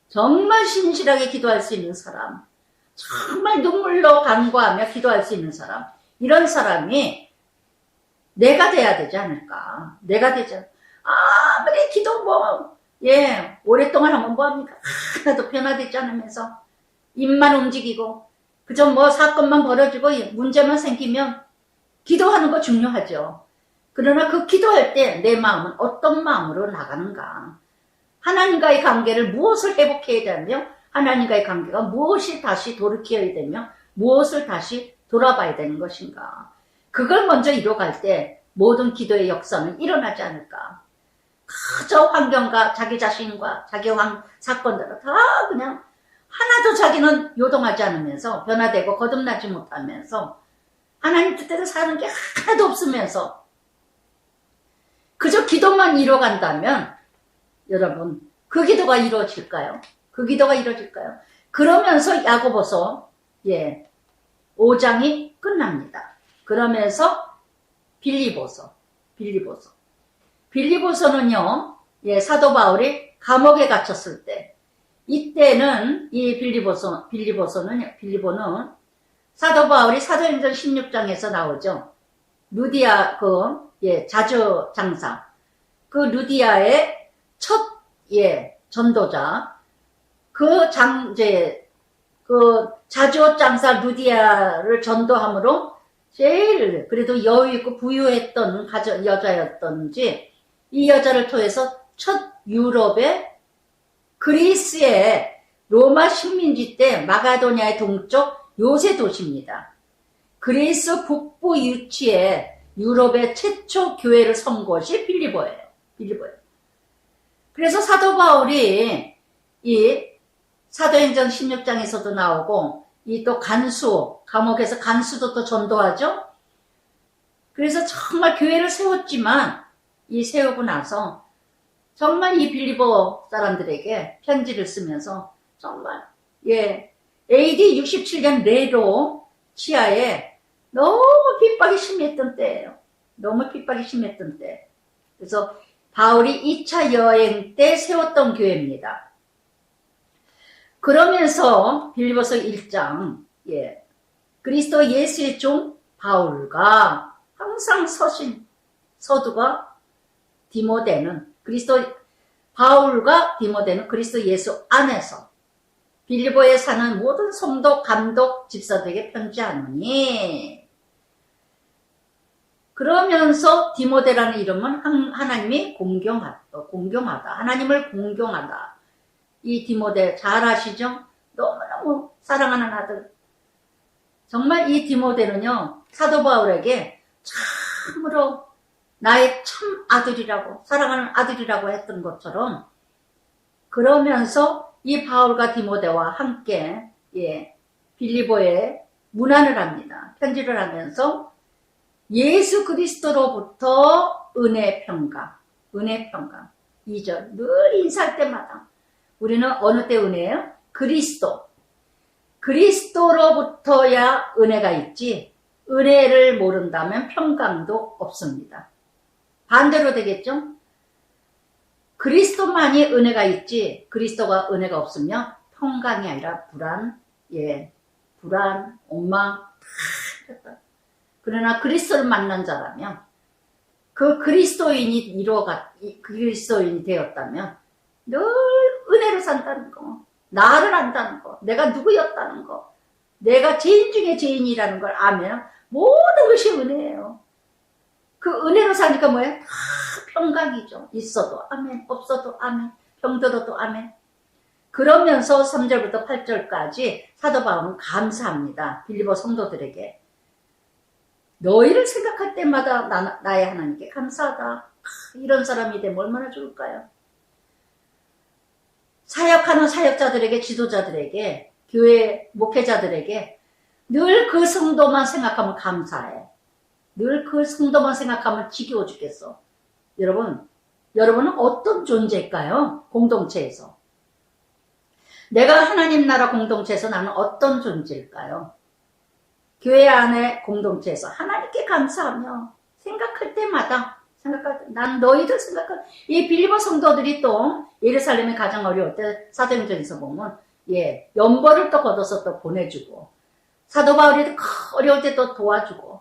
A: 정말 신실하게 기도할 수 있는 사람, 정말 눈물로 간구하며 기도할 수 있는 사람, 이런 사람이 내가 돼야 되지 않을까. 내가 되지 아무리 기도 오랫동안 하면 뭐합니까? 하나도 변화되지 않으면서 입만 움직이고 그저 사건만 벌어지고 문제만 생기면 기도하는 거 중요하죠. 그러나 그 기도할 때 내 마음은 어떤 마음으로 나가는가. 하나님과의 관계를 무엇을 회복해야 되며 하나님과의 관계가 무엇이 다시 돌이켜야 되며 무엇을 다시 돌아봐야 되는 것인가. 그걸 먼저 이뤄갈 때 모든 기도의 역사는 일어나지 않을까. 그저 환경과 자기 자신과 자기 사건들은 다 그냥 하나도 자기는 요동하지 않으면서 변화되고 거듭나지 못하면서 하나님 뜻대로 사는 게 하나도 없으면서 그저 기도만 이뤄간다면 여러분 그 기도가 이루어질까요? 그 기도가 이루어질까요? 그러면서 야고보서 5장이 끝납니다. 그러면서 빌리보서는요 사도 바울이 감옥에 갇혔을 때 이때는 이 빌리보는 사도 바울이 사도행전 16장에서 나오죠. 루디아 자주 장사 그 루디아의 첫 전도자 그 자주 장사 루디아를 전도함으로 제일 그래도 여유 있고 부유했던 여자였던지 이 여자를 통해서 첫 유럽의 그리스의 로마 식민지 때 마가도냐의 동쪽 요새 도시입니다. 그리스 북부 유치에 유럽의 최초 교회를 선 곳이 빌리보예요. 그래서 사도 바울이 이 사도행전 16장에서도 나오고 이 또 간수, 감옥에서 간수도 또 전도하죠. 그래서 정말 교회를 세웠지만 이 세우고 나서 정말 이 빌립보 사람들에게 편지를 쓰면서 정말 AD 67년 네로 치하에 너무 핍박이 심했던 때예요. 너무 핍박이 심했던 때. 그래서 바울이 2차 여행 때 세웠던 교회입니다. 그러면서 빌립보서 1장 그리스도 예수의 종 바울과 항상 서신 서두가 디모데는 바울과 디모데는 그리스도 예수 안에서 빌립보에 사는 모든 성도 감독 집사들에게 편지하노니, 그러면서 디모데라는 이름은 하나님이 공경하다. 하나님을 공경하다. 이 디모데 잘 아시죠? 너무너무 사랑하는 아들. 정말 이 디모데는요, 사도 바울에게 참으로 나의 참 아들이라고, 사랑하는 아들이라고 했던 것처럼, 그러면서 이 바울과 디모데와 함께 빌립보에 문안을 합니다. 편지를 하면서 예수 그리스도로부터 은혜 평강 2절 늘 인사할 때마다 우리는 어느 때 은혜예요? 그리스도로부터야 은혜가 있지, 은혜를 모른다면 평강도 없습니다. 반대로 되겠죠? 그리스도만이 은혜가 있지 그리스도가 은혜가 없으면 평강이 아니라 불안, 엉망 다. 그러나 그리스도를 만난 자라면, 그 그리스도인이 되었다면 늘 은혜로 산다는 거, 나를 안다는 거, 내가 누구였다는 거, 내가 죄인 중에 죄인이라는 걸 아면 모든 것이 은혜예요. 그 은혜로 사니까 뭐예요? 다 평강이죠. 있어도 아멘, 없어도 아멘, 병들어도 아멘. 그러면서 3절부터 8절까지 사도 바울은 감사합니다. 빌립보 성도들에게. 너희를 생각할 때마다 나의 하나님께 감사하다. 이런 사람이 되면 얼마나 좋을까요? 사역하는 사역자들에게, 지도자들에게, 교회 목회자들에게 늘 그 성도만 생각하면 감사해. 늘 그 성도만 생각하면 지겨워 죽겠어. 여러분은 어떤 존재일까요? 공동체에서. 내가 하나님 나라 공동체에서 나는 어떤 존재일까요? 교회 안에 공동체에서 하나님께 감사하며 생각할 때마다 난 너희들 이 빌립보 성도들이 또 예루살렘에 가장 어려울 때 사도행전에서 보면 연벌을 또 걷어서 또 보내주고, 사도 바울이 어려울 때 또 도와주고,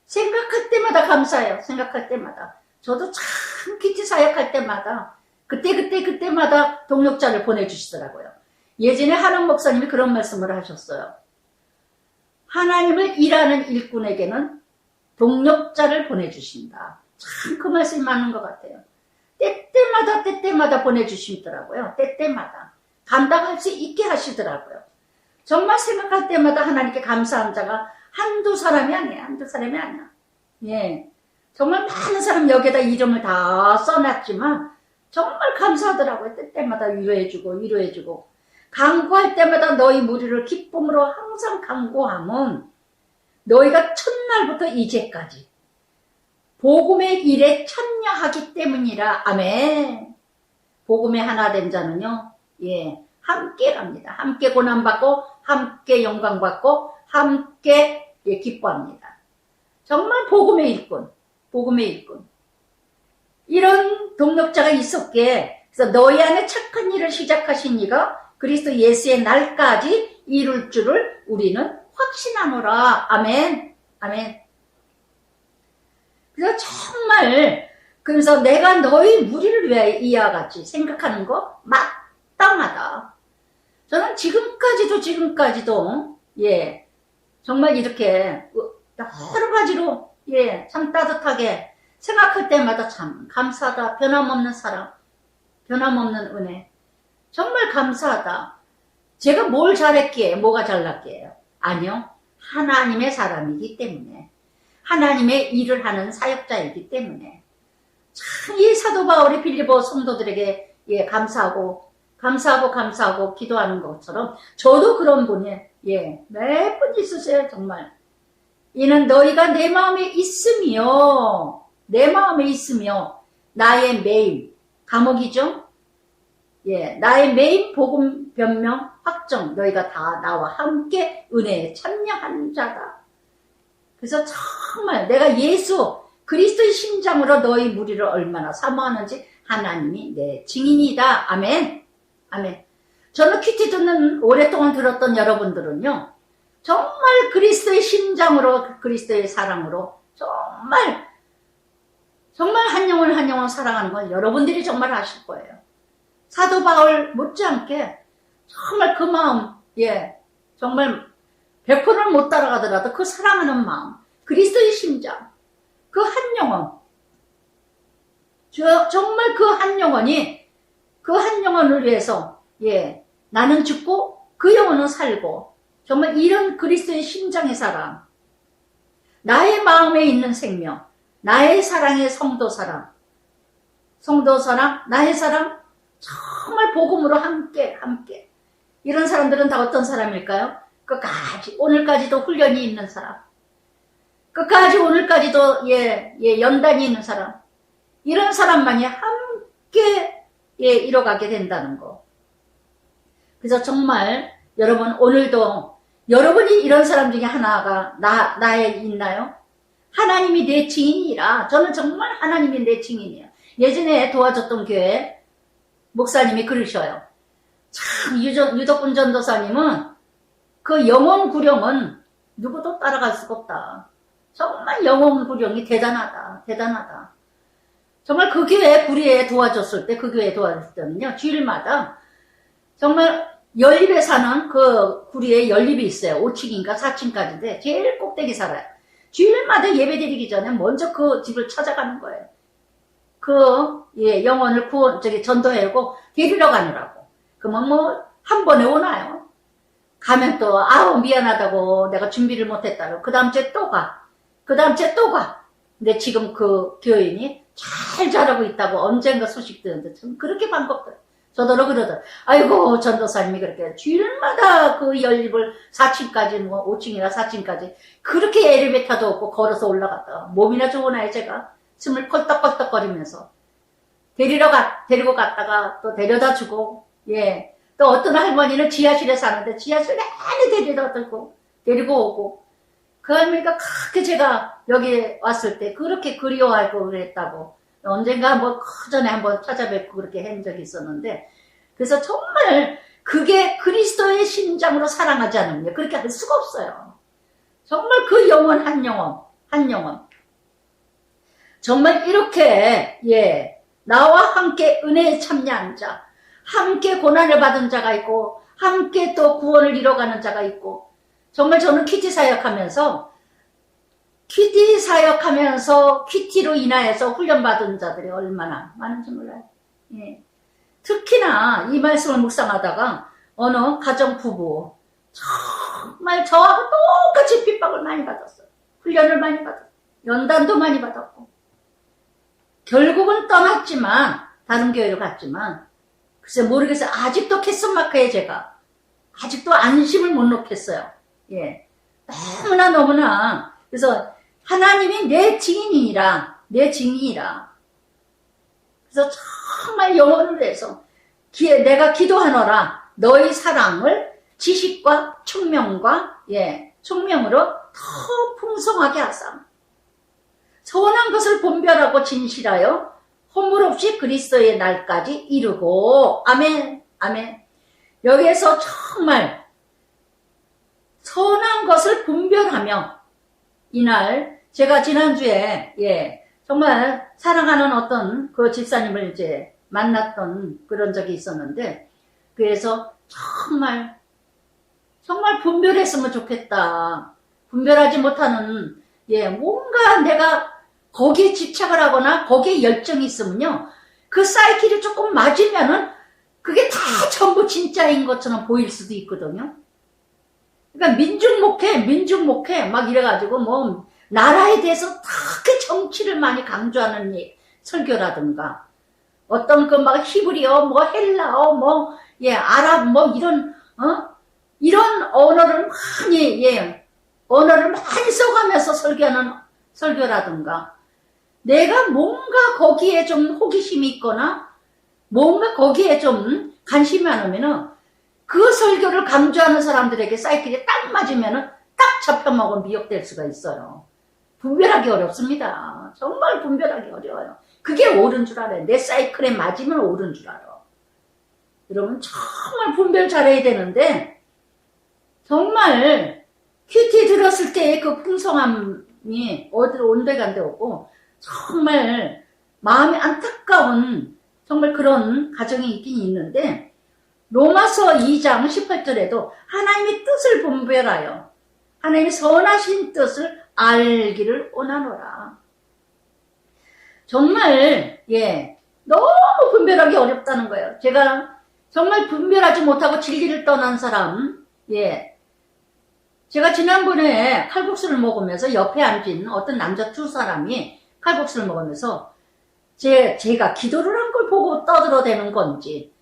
A: 생각할 때마다 감사해요. 생각할 때마다. 저도 참 기치 사역할 때마다 그때마다 동력자를 보내주시더라고요. 예전에 하는 목사님이 그런 말씀을 하셨어요. 하나님을 일하는 일꾼에게는 동력자를 보내주신다. 참 그 말씀이 맞는 것 같아요. 때때마다 보내주시더라고요. 때때마다. 감당할 수 있게 하시더라고요. 정말 생각할 때마다 하나님께 감사한 자가 한두 사람이 아니야. 정말 많은 사람 여기에다 이름을 다 써놨지만 정말 감사하더라고요. 때때마다 위로해주고. 간구할 때마다 너희 무리를 기쁨으로 항상 간구하면 너희가 첫날부터 이제까지 복음의 일에 참여하기 때문이라. 아멘. 복음의 하나 된 자는요, 함께 갑니다. 함께 고난받고, 함께 영광받고, 함께 기뻐합니다. 정말 복음의 일꾼. 이런 동력자가 있었기에, 그래서 너희 안에 착한 일을 시작하신 이가 그리스도 예수의 날까지 이룰 줄을 우리는 확신하노라. 아멘. 그래서 정말, 그래서 내가 너희 무리를 위하여 이와 같이 생각하는 거 마땅하다. 저는 지금까지도 정말 이렇게 여러 가지로 참 따뜻하게 생각할 때마다 참 감사하다. 변함없는 사랑, 변함없는 은혜, 정말 감사하다. 제가 뭘 잘했기에 뭐가 잘났기에요? 아니요. 하나님의 사람이기 때문에, 하나님의 일을 하는 사역자이기 때문에. 참 이 사도 바울이 빌립보 성도들에게 예, 감사하고 기도하는 것처럼 저도 그런 분이 예, 몇 분 있으세요, 정말. 이는 너희가 내 마음에 있으며 나의 메인 감옥이죠. 예, 나의 메인 복음 변명 확정 너희가 다 나와 함께 은혜에 참여한 자다. 그래서 정말 내가 예수 그리스도의 심장으로 너희 무리를 얼마나 사모하는지 하나님이 내 증인이다. 아멘. 아멘. 저는 큐티 듣는 오랫동안 들었던 여러분들은요. 정말 그리스도의 심장으로 그리스도의 사랑으로 정말 한 영혼 사랑하는 건 여러분들이 정말 아실 거예요. 사도 바울 못지않게 정말 그 마음, 예, 정말 100%는 못 따라가더라도 그 사랑하는 마음, 그리스도의 심장, 그 한 영혼, 정말 그 한 영혼을 위해서, 예, 나는 죽고 그 영혼은 살고, 정말 이런 그리스도의 심장의 사랑, 나의 마음에 있는 생명, 나의 사랑의 성도 사랑, 나의 사랑, 정말 복음으로 함께. 이런 사람들은 다 어떤 사람일까요? 끝까지, 오늘까지도 훈련이 있는 사람. 끝까지 오늘까지도, 연단이 있는 사람. 이런 사람만이 함께, 이뤄가게 된다는 거. 그래서 정말, 여러분, 오늘도, 여러분이 이런 사람 중에 하나가 나에 있나요? 하나님이 내 증인이라, 저는 정말 하나님이 내 증인이에요. 예전에 도와줬던 교회, 목사님이 그러셔요. 참 유덕분 전도사님은 그 영혼 구령은 누구도 따라갈 수가 없다. 정말 영혼 구령이 대단하다. 정말 그 교회 구리에 도와줬을 때, 때는요, 주일마다 정말 연립에 사는 그 구리에 연립이 있어요. 5층인가 4층까지인데 제일 꼭대기 살아요. 주일마다 예배 드리기 전에 먼저 그 집을 찾아가는 거예요. 영혼을 전도하고 데리러 가느라고. 그러면 한 번에 오나요? 가면 또, 미안하다고 내가 준비를 못했다고. 그 다음 주에 또 가. 근데 지금 그 교인이 잘 자라고 있다고 언젠가 소식 듣는데 참 그렇게 반갑더라고요. 저더러 그러더라고요. 아이고, 전도사님이 그렇게 주일마다 그 연립을 4층까지, 5층이나 4층까지 그렇게 엘리베이터도 없고 걸어서 올라갔다가 몸이나 좋으나요, 제가? 숨을 컬떡컬떡거리면서 데리고 갔다가 또 데려다 주고, 예. 또 어떤 할머니는 지하실에 사는데 지하실 내내 데리고 오고. 그 할머니가 그렇게 제가 여기 왔을 때 그렇게 그리워하고 그랬다고. 언젠가 그 전에 한번 찾아뵙고 그렇게 한 적이 있었는데, 그래서 정말 그게 그리스도의 심장으로 사랑하지 않으면 그렇게 할 수가 없어요. 정말 그 영혼 한 영혼. 정말 이렇게, 나와 함께 은혜에 참여한 자, 함께 고난을 받은 자가 있고, 함께 또 구원을 이뤄가는 자가 있고, 정말 저는 큐티 사역하면서 큐티로 인하여서 훈련받은 자들이 얼마나 많은지 몰라요. 예. 특히나 이 말씀을 묵상하다가 어느 가정부부, 정말 저하고 똑같이 핍박을 많이 받았어요. 훈련을 많이 받았어요. 연단도 많이 받았고. 결국은 떠났지만, 다른 교회로 갔지만, 글쎄 모르겠어요. 아직도 캐스마크에 제가 아직도 안심을 못 놓겠어요. 예, 너무나 그래서 하나님이 내 증인이라. 그래서 정말 영혼을 위해서 내가 기도하노라. 너희 사랑을 지식과 총명으로 더 풍성하게 하사 선한 것을 분별하고 진실하여 허물 없이 그리스도의 날까지 이루고. 아멘. 여기에서 정말 선한 것을 분별하며, 이날 제가 지난주에 정말 사랑하는 어떤 그 집사님을 이제 만났던 그런 적이 있었는데, 그래서 정말 분별했으면 좋겠다. 분별하지 못하는 뭔가 내가 거기에 집착을 하거나 거기에 열정이 있으면요, 그 사이클이 조금 맞으면은 그게 다 전부 진짜인 것처럼 보일 수도 있거든요. 그러니까 민중목회 막 이래가지고 나라에 대해서 그렇게 정치를 많이 강조하는 설교라든가, 어떤 그 막 히브리어, 뭐 헬라어, 뭐, 예, 아랍, 뭐 이런, 이런 언어를 많이, 예, 언어를 많이 써가면서 설교하는 설교라든가, 내가 뭔가 거기에 좀 호기심이 있거나, 뭔가 거기에 좀 관심이 많으면은, 그 설교를 강조하는 사람들에게 사이클이 딱 맞으면은, 딱 잡혀먹은 미혹될 수가 있어요. 분별하기 어렵습니다. 정말 분별하기 어려워요. 그게 옳은 줄 알아요. 내 사이클에 맞으면 옳은 줄 알아. 여러분 정말 분별 잘해야 되는데 정말 큐티 들었을 때의 그 풍성함이 어디로 온데간데 없고 정말 마음이 안타까운 정말 그런 가정이 있긴 있는데 로마서 2장 18절에도 하나님의 뜻을 분별하여 하나님의 선하신 뜻을 알기를 원하노라. 정말 예 너무 분별하기 어렵다는 거예요. 제가 정말 분별하지 못하고 진리를 떠난 사람, 예, 제가 지난번에 칼국수를 먹으면서 옆에 앉은 어떤 남자 두 사람이 칼국수를 먹으면서 제가 기도를 한 걸 보고 떠들어대는 건지,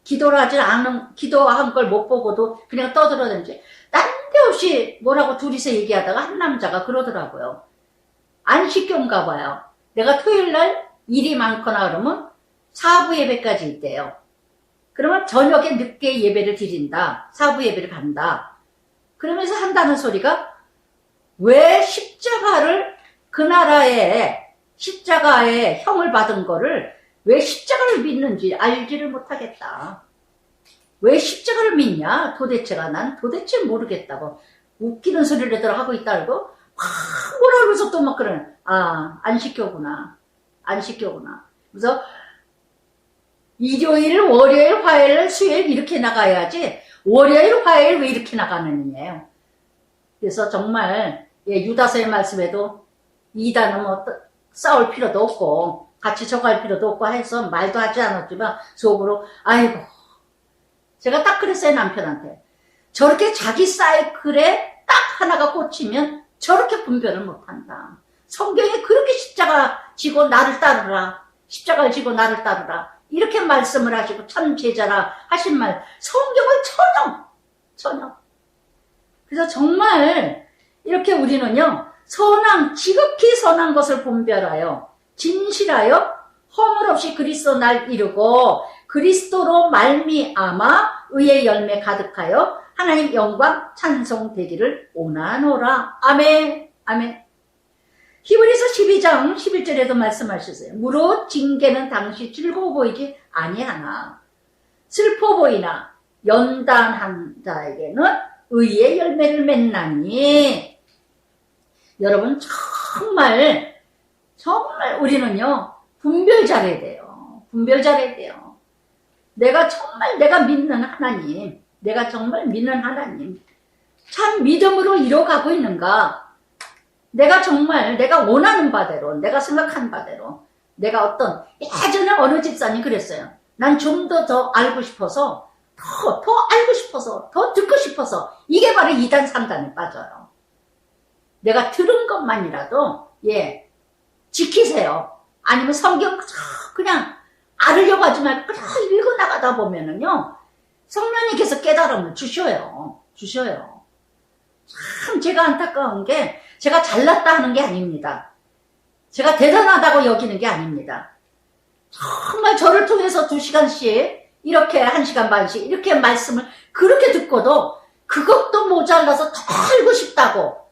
A: 기도를 하지 않은, 기도한 걸 못 보고도 그냥 떠들어대는지, 딴데없이 뭐라고 둘이서 얘기하다가 한 남자가 그러더라고요. 안식교인가 봐요. 내가 토요일날 일이 많거나 그러면 사부 예배까지 있대요. 그러면 저녁에 늦게 예배를 드린다. 사부 예배를 간다. 그러면서 한다는 소리가 왜 십자가를 그 나라에 십자가의 형을 받은 거를 왜 십자가를 믿는지 알지를 못하겠다. 왜 십자가를 믿냐? 도대체가 난 도대체 모르겠다고 웃기는 소리를 하고 있다고 막 뭐라 그러면서 또 막 그러네. 아, 안식교구나. 안식교구나. 그래서 일요일, 월요일, 화요일, 수요일 이렇게 나가야지 월요일, 화요일 왜 이렇게 나가는 거예요. 그래서 정말 예, 유다서의 말씀에도 이단은 뭐 싸울 필요도 없고 같이 저갈 필요도 없고 해서 말도 하지 않았지만 속으로 아이고 제가 딱 그랬어요. 남편한테 저렇게 자기 사이클에 딱 하나가 꽂히면 저렇게 분별을 못한다. 성경에 그렇게 십자가 지고 나를 따르라. 십자가를 지고 나를 따르라. 이렇게 말씀을 하시고 참 제자라 하신 말 성경을 전혀 그래서 정말 이렇게 우리는요 선한 지극히 선한 것을 분별하여 진실하여 허물 없이 그리스도 날 이루고 그리스도로 말미암아 의의 열매 가득하여 하나님 영광 찬송되기를 원하노라. 아멘. 아멘. 히브리서 12장 11절에도 말씀하셨어요. 무릇 징계는 당시 즐거워 보이지 아니하나 슬퍼 보이나 연단한 자에게는 의의 열매를 맺나니. 여러분 정말 우리는요 분별 잘해야 돼요. 분별 잘해야 돼요. 내가 정말 내가 믿는 하나님, 내가 정말 믿는 하나님 참 믿음으로 이뤄가고 있는가. 내가 정말 내가 원하는 바대로 내가 생각한 바대로 내가 어떤 예전에 어느 집사님 그랬어요. 난 좀 더 알고 싶어서 더 알고 싶어서 더 듣고 싶어서 이게 바로 2단 3단에 빠져요. 내가 들은 것만이라도 예 지키세요. 아니면 성경 그냥 알으려고 하지 말고 그냥 읽어나가다 보면은요 성령님께서 깨달음을 주셔요. 참 제가 안타까운 게 제가 잘났다 하는 게 아닙니다. 제가 대단하다고 여기는 게 아닙니다. 정말 저를 통해서 2시간씩 이렇게 1시간 반씩 이렇게 말씀을 그렇게 듣고도 그것도 모자라서 더 알고 싶다고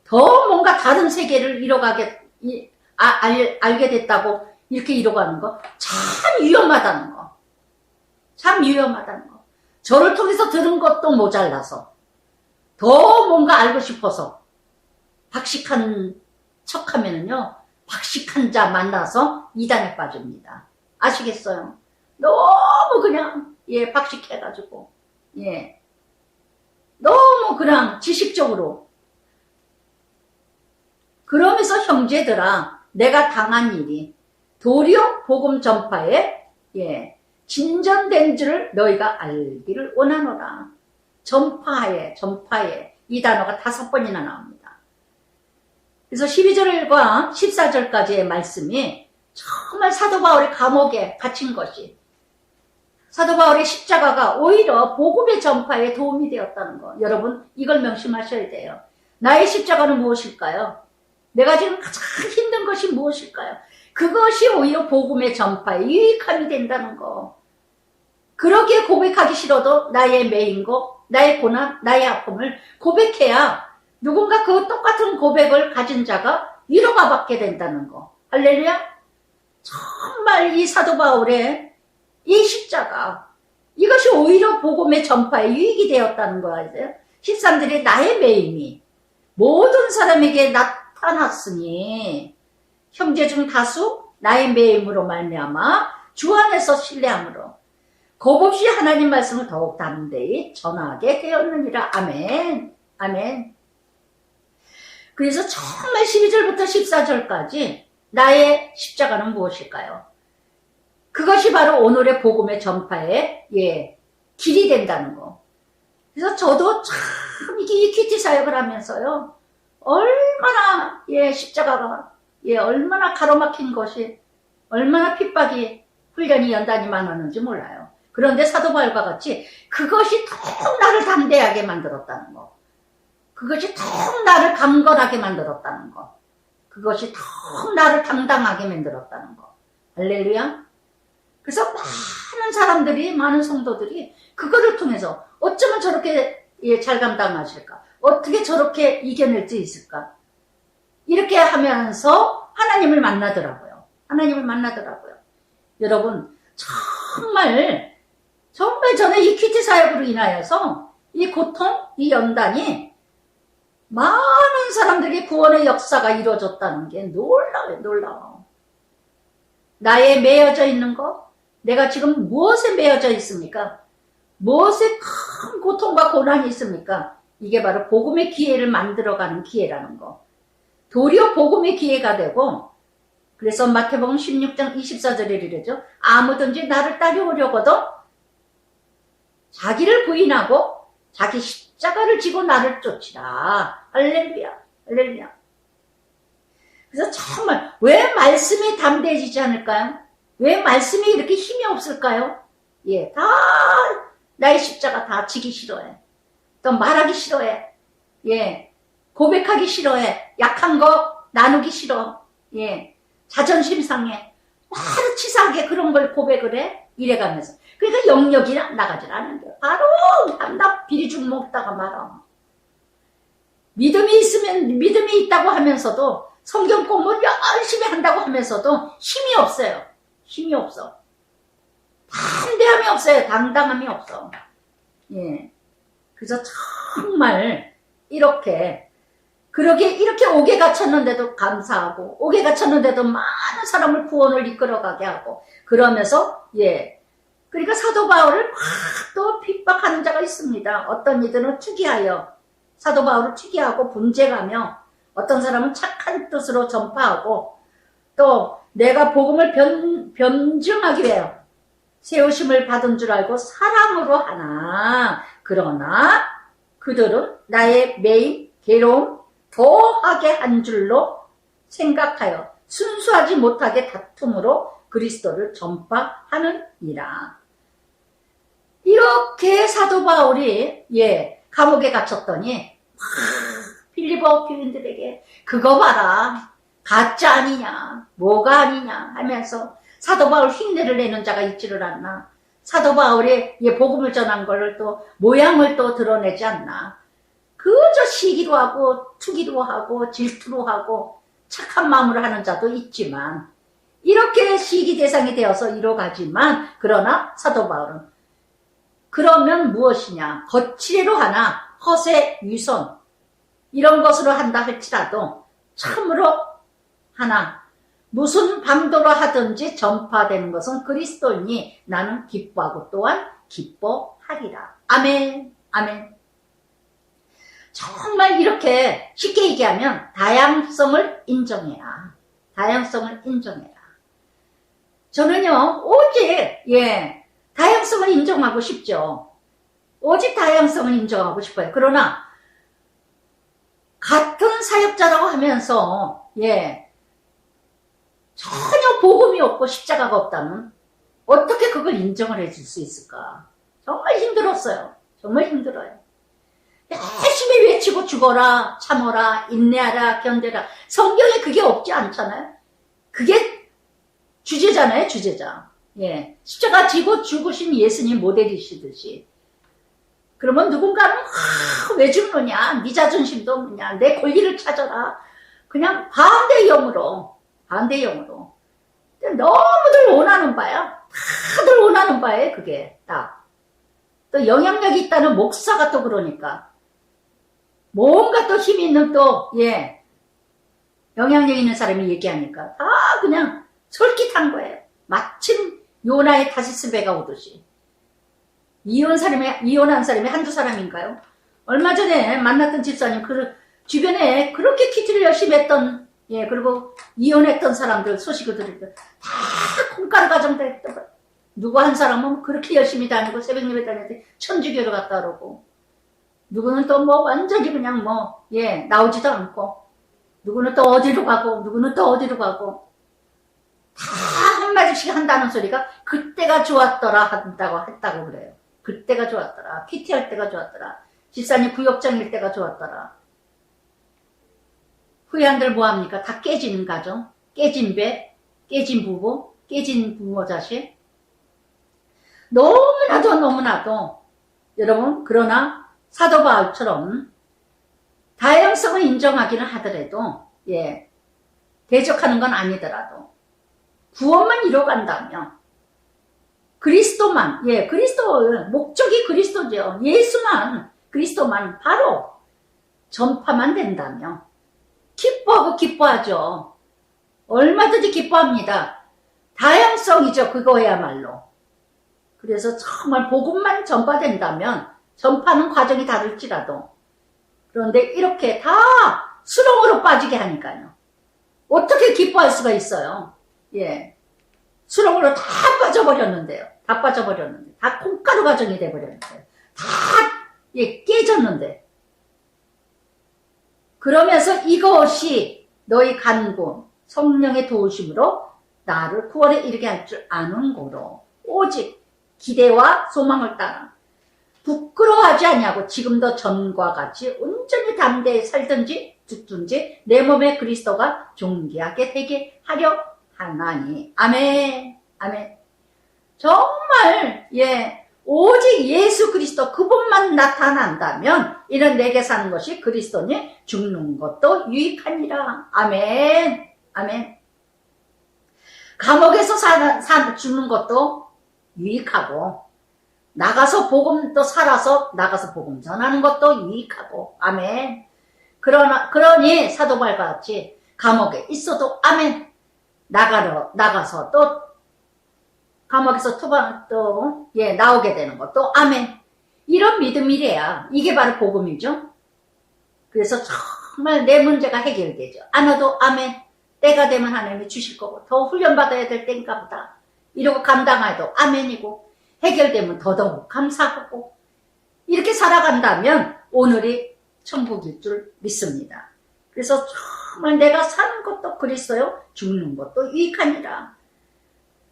A: 더 뭔가 다른 세계를 알게 됐다고 이렇게 이뤄가는 거 참 위험하다는 거. 참 위험하다는 거. 저를 통해서 들은 것도 모자라서 더 뭔가 알고 싶어서 박식한 척하면은요 박식한 자 만나서 이단에 빠집니다. 아시겠어요? 너무 그냥 예 박식해가지고 예 너무 그냥 지식적으로 그러면서 형제들아 내가 당한 일이 도리어 복음 전파에 예 진전된 줄을 너희가 알기를 원하노라. 전파에 이 단어가 5번이나 나옵니다. 그래서 12절과 14절까지의 말씀이 정말 사도 바울의 감옥에 갇힌 것이, 사도 바울의 십자가가 오히려 복음의 전파에 도움이 되었다는 거. 여러분, 이걸 명심하셔야 돼요. 나의 십자가는 무엇일까요? 내가 지금 가장 힘든 것이 무엇일까요? 그것이 오히려 복음의 전파에 유익함이 된다는 거. 그렇게 고백하기 싫어도 나의 매인고, 나의 고난, 나의 아픔을 고백해야 누군가 그 똑같은 고백을 가진 자가 위로가 받게 된다는 거. 할렐루야? 정말 이 사도 바울의 이 십자가, 이것이 오히려 복음의 전파에 유익이 되었다는 거 아세요? 13절에 나의 매임이 모든 사람에게 나타났으니 형제 중 다수 나의 매임으로 말미암아 주 안에서 신뢰함으로 겁없이 하나님 말씀을 더욱 담대히 전하게 되었느니라. 아멘. 아멘. 그래서 정말 12절부터 14절까지 나의 십자가는 무엇일까요? 그것이 바로 오늘의 복음의 전파의 길이 된다는 거. 그래서 저도 참 이 큐티 사역을 하면서요, 얼마나 십자가가 얼마나 가로막힌 것이, 얼마나 핍박이, 훈련이 연단이 많았는지 몰라요. 그런데 사도 바울과 같이 그것이 더 나를 담대하게 만들었다는 거, 그것이 더 나를 강건하게 만들었다는 거, 그것이 더 나를 당당하게 만들었다는 거. 할렐루야. 그래서 많은 사람들이, 많은 성도들이 그거를 통해서 어쩌면 저렇게 잘 감당하실까, 어떻게 저렇게 이겨낼 수 있을까, 이렇게 하면서 하나님을 만나더라고요. 하나님을 만나더라고요. 여러분, 정말 저는 이 큐티 사역으로 인하여서 이 고통, 이 연단이 많은 사람들에게 구원의 역사가 이루어졌다는 게 놀라워요. 놀라워. 나의 매여져 있는 거, 내가 지금 무엇에 매여져 있습니까? 무엇에 큰 고통과 고난이 있습니까? 이게 바로 복음의 기회를 만들어가는 기회라는 거. 도리어 복음의 기회가 되고, 그래서 마태복음 16장 24절에 이르죠. 아무든지 나를 따르려거든 자기를 부인하고 자기 십자가를 지고 나를 쫓으라. 할렐루야. 할렐루야. 그래서 정말 왜 말씀이 담대해지지 않을까요? 왜 말씀이 이렇게 힘이 없을까요? 다 나의 십자가 다 지기 싫어해. 또 말하기 싫어해. 고백하기 싫어해. 약한 거 나누기 싫어. 자존심 상해. 바로 치사하게 그런 걸 고백을 해. 이래가면서. 그러니까 영역이 나가질 않는데 바로 나 비리죽 먹다가 말아. 믿음이 있으면, 믿음이 있다고 하면서도, 성경 공부를 열심히 한다고 하면서도 힘이 없어요. 힘이 없어. 담대함이 없어요. 당당함이 없어. 그래서 정말 이렇게 옥에 갇혔는데도 감사하고, 옥에 갇혔는데도 많은 사람을 구원을 이끌어가게 하고, 그러면서 그러니까 사도 바울을 또 핍박하는 자가 있습니다. 어떤 이들은 투기하여 사도 바울을 투기하고 분쟁하며, 어떤 사람은 착한 뜻으로 전파하고, 또 내가 복음을 변증하기 위해 세우심을 받은 줄 알고 사랑으로 하나, 그러나 그들은 나의 매임, 괴로움 더하게 한 줄로 생각하여 순수하지 못하게 다툼으로 그리스도를 전파하느니라. 이렇게 사도 바울이 감옥에 갇혔더니 빌립보 교인들에게 그거 봐라, 가짜 아니냐, 뭐가 아니냐 하면서 사도 바울 흉내를 내는 자가 있지를 않나. 사도 바울의 복음을 전한 걸 또 모양을 또 드러내지 않나. 그저 시기로 하고 투기로 하고 질투로 하고 착한 마음으로 하는 자도 있지만, 이렇게 시기 대상이 되어서 이뤄가지만, 그러나 사도 바울은 그러면 무엇이냐, 거칠애로 하나 허세 위선 이런 것으로 한다 할지라도 참으로 하나 무슨 방도로 하든지 전파되는 것은 그리스도이니 나는 기뻐하고 또한 기뻐하리라. 아멘. 아멘. 정말 이렇게 쉽게 얘기하면 다양성을 인정해라. 다양성을 인정해라. 저는요, 오직 다양성을 인정하고 싶죠. 오직 다양성을 인정하고 싶어요. 그러나 같은 사역자라고 하면서 전혀 복음이 없고 십자가가 없다면 어떻게 그걸 인정을 해줄 수 있을까? 정말 힘들었어요. 정말 힘들어요. 열심히 외치고 죽어라, 참어라, 인내하라, 견뎌라. 성경에 그게 없지 않잖아요. 그게 주제잖아요, 주제자. 예. 십자가 지고 죽으신 예수님 모델이시듯이. 그러면 누군가는 왜 죽느냐, 네 자존심도 없느냐, 내 권리를 찾아라. 그냥 반대형으로. 너무들 원하는 바야. 다들 원하는 바예요, 그게 딱. 또 영향력이 있다는 목사가 또 그러니까. 뭔가 또 힘이 있는 또, 예. 영향력 있는 사람이 얘기하니까 다 그냥 솔깃한 거예요. 마침 요나의 다시스 배가 오듯이. 이혼한 사람이 한두 사람인가요? 얼마 전에 만났던 집사님, 주변에 그렇게 키티를 열심히 했던, 예, 그리고 이혼했던 사람들 소식을 들으니까 다 콩가루 가정도 했던 거예요. 누구 한 사람은 그렇게 열심히 다니고 새벽 예배 다니는데 천주교로 갔다 오고, 누구는 또 뭐 완전히 그냥 뭐, 예, 나오지도 않고, 누구는 또 어디로 가고, 다 한마디씩 한다는 소리가 그때가 좋았더라 했다고 그래요. 그때가 좋았더라. 키티할 때가 좋았더라. 집사님 구역장일 때가 좋았더라. 후회한들 뭐합니까? 다 깨지는 가정, 깨진 배, 깨진 부부, 깨진 부모 자식. 너무나도 여러분, 그러나 사도 바울처럼 다양성을 인정하기는 하더라도, 예, 대적하는 건 아니더라도 구원만 이뤄간다면 그리스도만, 예, 목적이 그리스도죠. 예수만, 그리스도만 바로 전파만 된다면 기뻐하죠. 얼마든지 기뻐합니다. 다양성이죠, 그거야말로. 그래서 정말 복음만 전파된다면 전파는 과정이 다를지라도, 그런데 이렇게 다 수렁으로 빠지게 하니까요. 어떻게 기뻐할 수가 있어요? 예. 수렁으로 다 빠져버렸는데요. 다 콩가루 가정이 돼버렸는데요. 다, 예, 깨졌는데. 그러면서 이것이 너희 간구, 성령의 도우심으로 나를 구원에 이르게 할 줄 아는 고로 오직 기대와 소망을 따라 부끄러워하지 아니하고 지금도 전과 같이 온전히 담대히 살든지 죽든지 내 몸에 그리스도가 존귀하게 되게 하려 하나니. 아멘. 정말, 예, 오직 예수 그리스도 그분만 나타난다면 이는 내게 사는 것이 그리스도니 죽는 것도 유익하니라. 아멘. 감옥에서 죽는 것도 유익하고, 나가서 살아서 나가서 복음 전하는 것도 유익하고. 아멘. 그러니 사도 바울과 같이 감옥에 있어도 아멘. 나가서 또 감옥에서 나오게 되는 것도 아멘. 이런 믿음이래야 이게 바로 복음이죠. 그래서 정말 내 문제가 해결되죠. 안 와도 아멘. 때가 되면 하나님이 주실 거고 더 훈련받아야 될 때인가 보다. 이러고 감당해도 아멘이고, 해결되면 더더욱 감사하고, 이렇게 살아간다면 오늘이 천국일 줄 믿습니다. 그래서 정말 내가 사는 것도 그리스도요, 죽는 것도 유익하니라.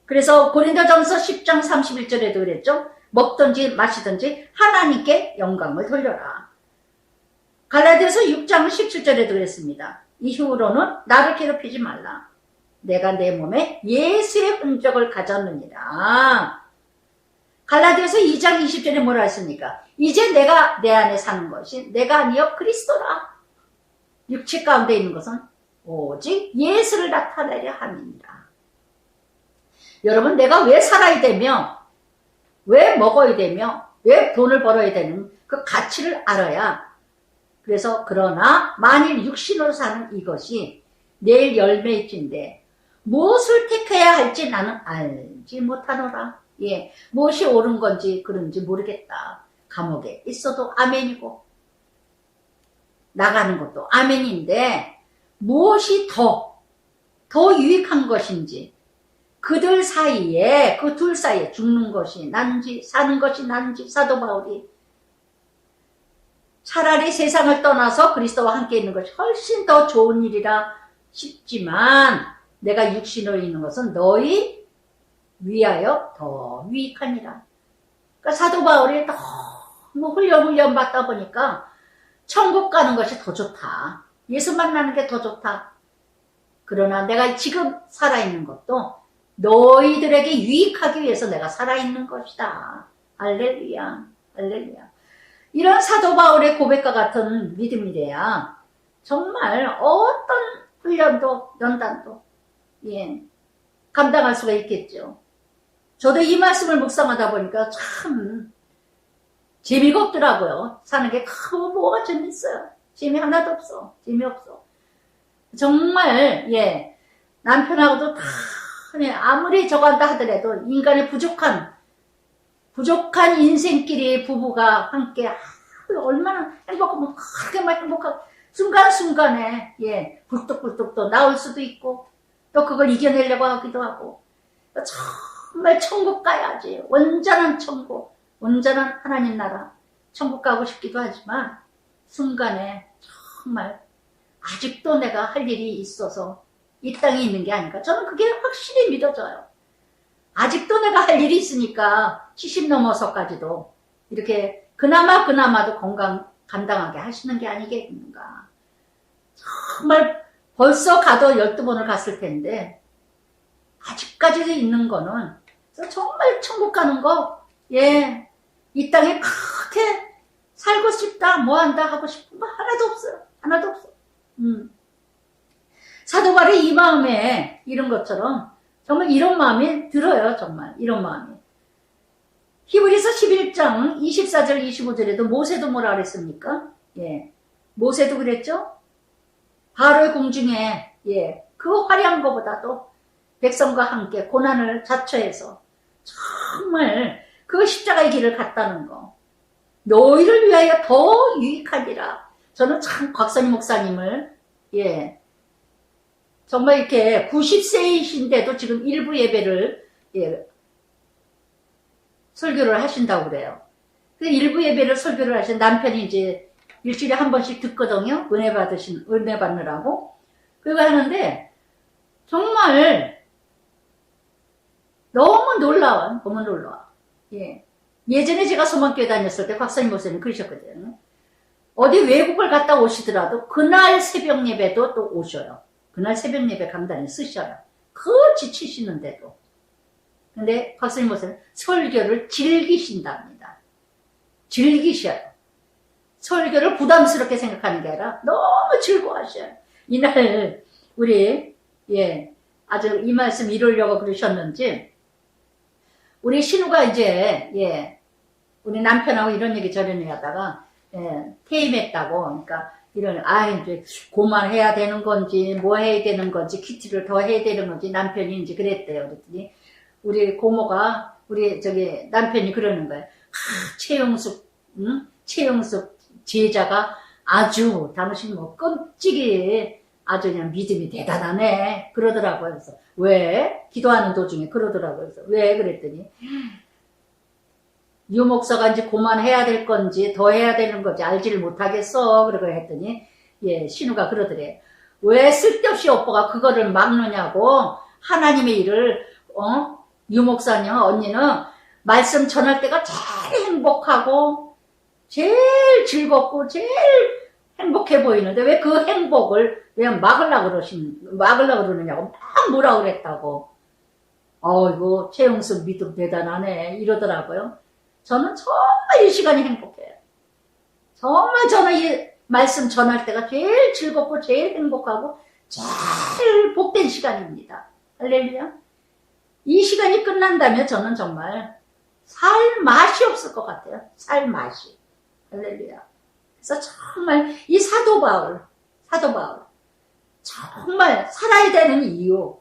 A: 그래서 고린도전서 10장 31절에도 그랬죠. 먹든지 마시든지 하나님께 영광을 돌려라. 갈라디아서 6장 17절에도 그랬습니다. 이후로는 나를 괴롭히지 말라. 내가 내 몸에 예수의 흔적을 가졌느니라. 갈라디아서 2장 20절에 뭐라 했습니까? 이제 내가 내 안에 사는 것이 내가 아니여 그리스도라. 육체 가운데 있는 것은 오직 예수를 나타내려 함이니라. 여러분, 내가 왜 살아야 되며, 왜 먹어야 되며, 왜 돈을 벌어야 되는 그 가치를 알아야. 그래서 그러나 만일 육신으로 사는 이것이 내일 열매일진데 무엇을 택해야 할지 나는 알지 못하노라. 예, 무엇이 옳은 건지 그런지 모르겠다. 감옥에 있어도 아멘이고 나가는 것도 아멘인데 무엇이 더 유익한 것인지, 그들 사이에, 그 둘 사이에 죽는 것이 난지 사는 것이 난지, 사도 바울이 차라리 세상을 떠나서 그리스도와 함께 있는 것이 훨씬 더 좋은 일이라 싶지만 내가 육신으로 있는 것은 너희 위하여 더 유익하니라. 그러니까 사도 바울이 너무 훈련 받다 보니까 천국 가는 것이 더 좋다. 예수 만나는 게 더 좋다. 그러나 내가 지금 살아있는 것도 너희들에게 유익하기 위해서 내가 살아있는 것이다. 할렐루야. 할렐루야. 이런 사도 바울의 고백과 같은 믿음이래야 정말 어떤 훈련도 연단도 감당할 수가 있겠죠. 저도 이 말씀을 묵상하다 보니까 참 재미가 없더라고요. 사는 게 뭐가 재밌어요. 재미 하나도 없어. 재미없어. 정말 남편하고도 다 아무리 저거 한다 하더라도 인간의 부족한 인생끼리 부부가 함께 얼마나 행복하면 그렇게 막 행복하고 순간순간에 불뚝불뚝 또 나올 수도 있고 또 그걸 이겨내려고 하기도 하고 정말 천국 가야지. 온전한 천국, 온전한 하나님 나라 천국 가고 싶기도 하지만 순간에 정말 아직도 내가 할 일이 있어서 이 땅에 있는 게 아닌가. 저는 그게 확실히 믿어져요. 아직도 내가 할 일이 있으니까 70 넘어서까지도 이렇게 그나마도 감당하게 하시는 게 아니겠는가. 정말 벌써 가도 12번을 갔을 텐데 아직까지도 있는 거는 정말 천국 가는 거 이 땅에 그렇게 살고 싶다 뭐한다 하고 싶은 거 하나도 없어요. 하나도 없어. 사도 바울의 이 마음에 이런 것처럼 정말 이런 마음이 들어요. 정말 이런 마음이. 히브리서 11장 24절 25절에도 모세도 뭐라 그랬습니까? 모세도 그랬죠? 바로의 궁중에 그 화려한 것보다도 백성과 함께 고난을 자처해서 정말 그 십자가의 길을 갔다는 거. 너희를 위하여 더 유익하리라. 저는 참 곽선희 목사님을 정말 이렇게 90세이신데도 지금 일부 예배를 설교를 하신다고 그래요. 근데 일부 예배를 설교를 하신 남편이 이제 일주일에 한 번씩 듣거든요. 은혜 받느라고. 그거 하는데 정말 너무 놀라워. 너무 놀라워. 예전에 제가 소망교회 다녔을 때 곽선희 목사님 그러셨거든요. 어디 외국을 갔다 오시더라도 그날 새벽 예배도 또 오셔요. 그날 새벽 예배 강단에 쓰셔요. 그 지치시는데도. 근데 곽선희 목사님 설교를 즐기신답니다. 즐기셔요. 설교를 부담스럽게 생각하는 게 아니라 너무 즐거워하셔요. 이날 우리 아주 이 말씀 이루려고 그러셨는지 우리 신우가 이제 우리 남편하고 이런 얘기 저런 얘기 하다가 퇴임했다고. 그러니까 이제 그만해야 되는 건지 뭐 해야 되는 건지 키티를 더 해야 되는 건지 남편이 이제 그랬대요. 그랬더니 우리 고모가 우리 남편이 그러는 거예요. 최영숙 제자가 아주 당신 뭐 끔찍이 아주 그냥 믿음이 대단하네 그러더라고요. 그래서 왜? 기도하는 도중에 그러더라고요. 그래서 왜? 그랬더니 유 목사가 이제 그만해야 될 건지 더 해야 되는 건지 알지를 못하겠어. 그러고 했더니 신우가 그러더래. 왜 쓸데없이 오빠가 그거를 막느냐고. 하나님의 일을 유 목사님 언니는 말씀 전할 때가 제일 행복하고 제일 즐겁고 제일 행복해 보이는데 왜 그 행복을 왜 막으려고 그러느냐고 막 뭐라 그랬다고. 이거 최영숙 믿음 대단하네 이러더라고요. 저는 정말 이 시간이 행복해요. 정말 저는 이 말씀 전할 때가 제일 즐겁고 제일 행복하고 제일 복된 시간입니다. 할렐루야. 이 시간이 끝난다면 저는 정말 살 맛이 없을 것 같아요. 살 맛이. 할렐루야. 그래서 정말 이 사도 바울 정말 살아야 되는 이유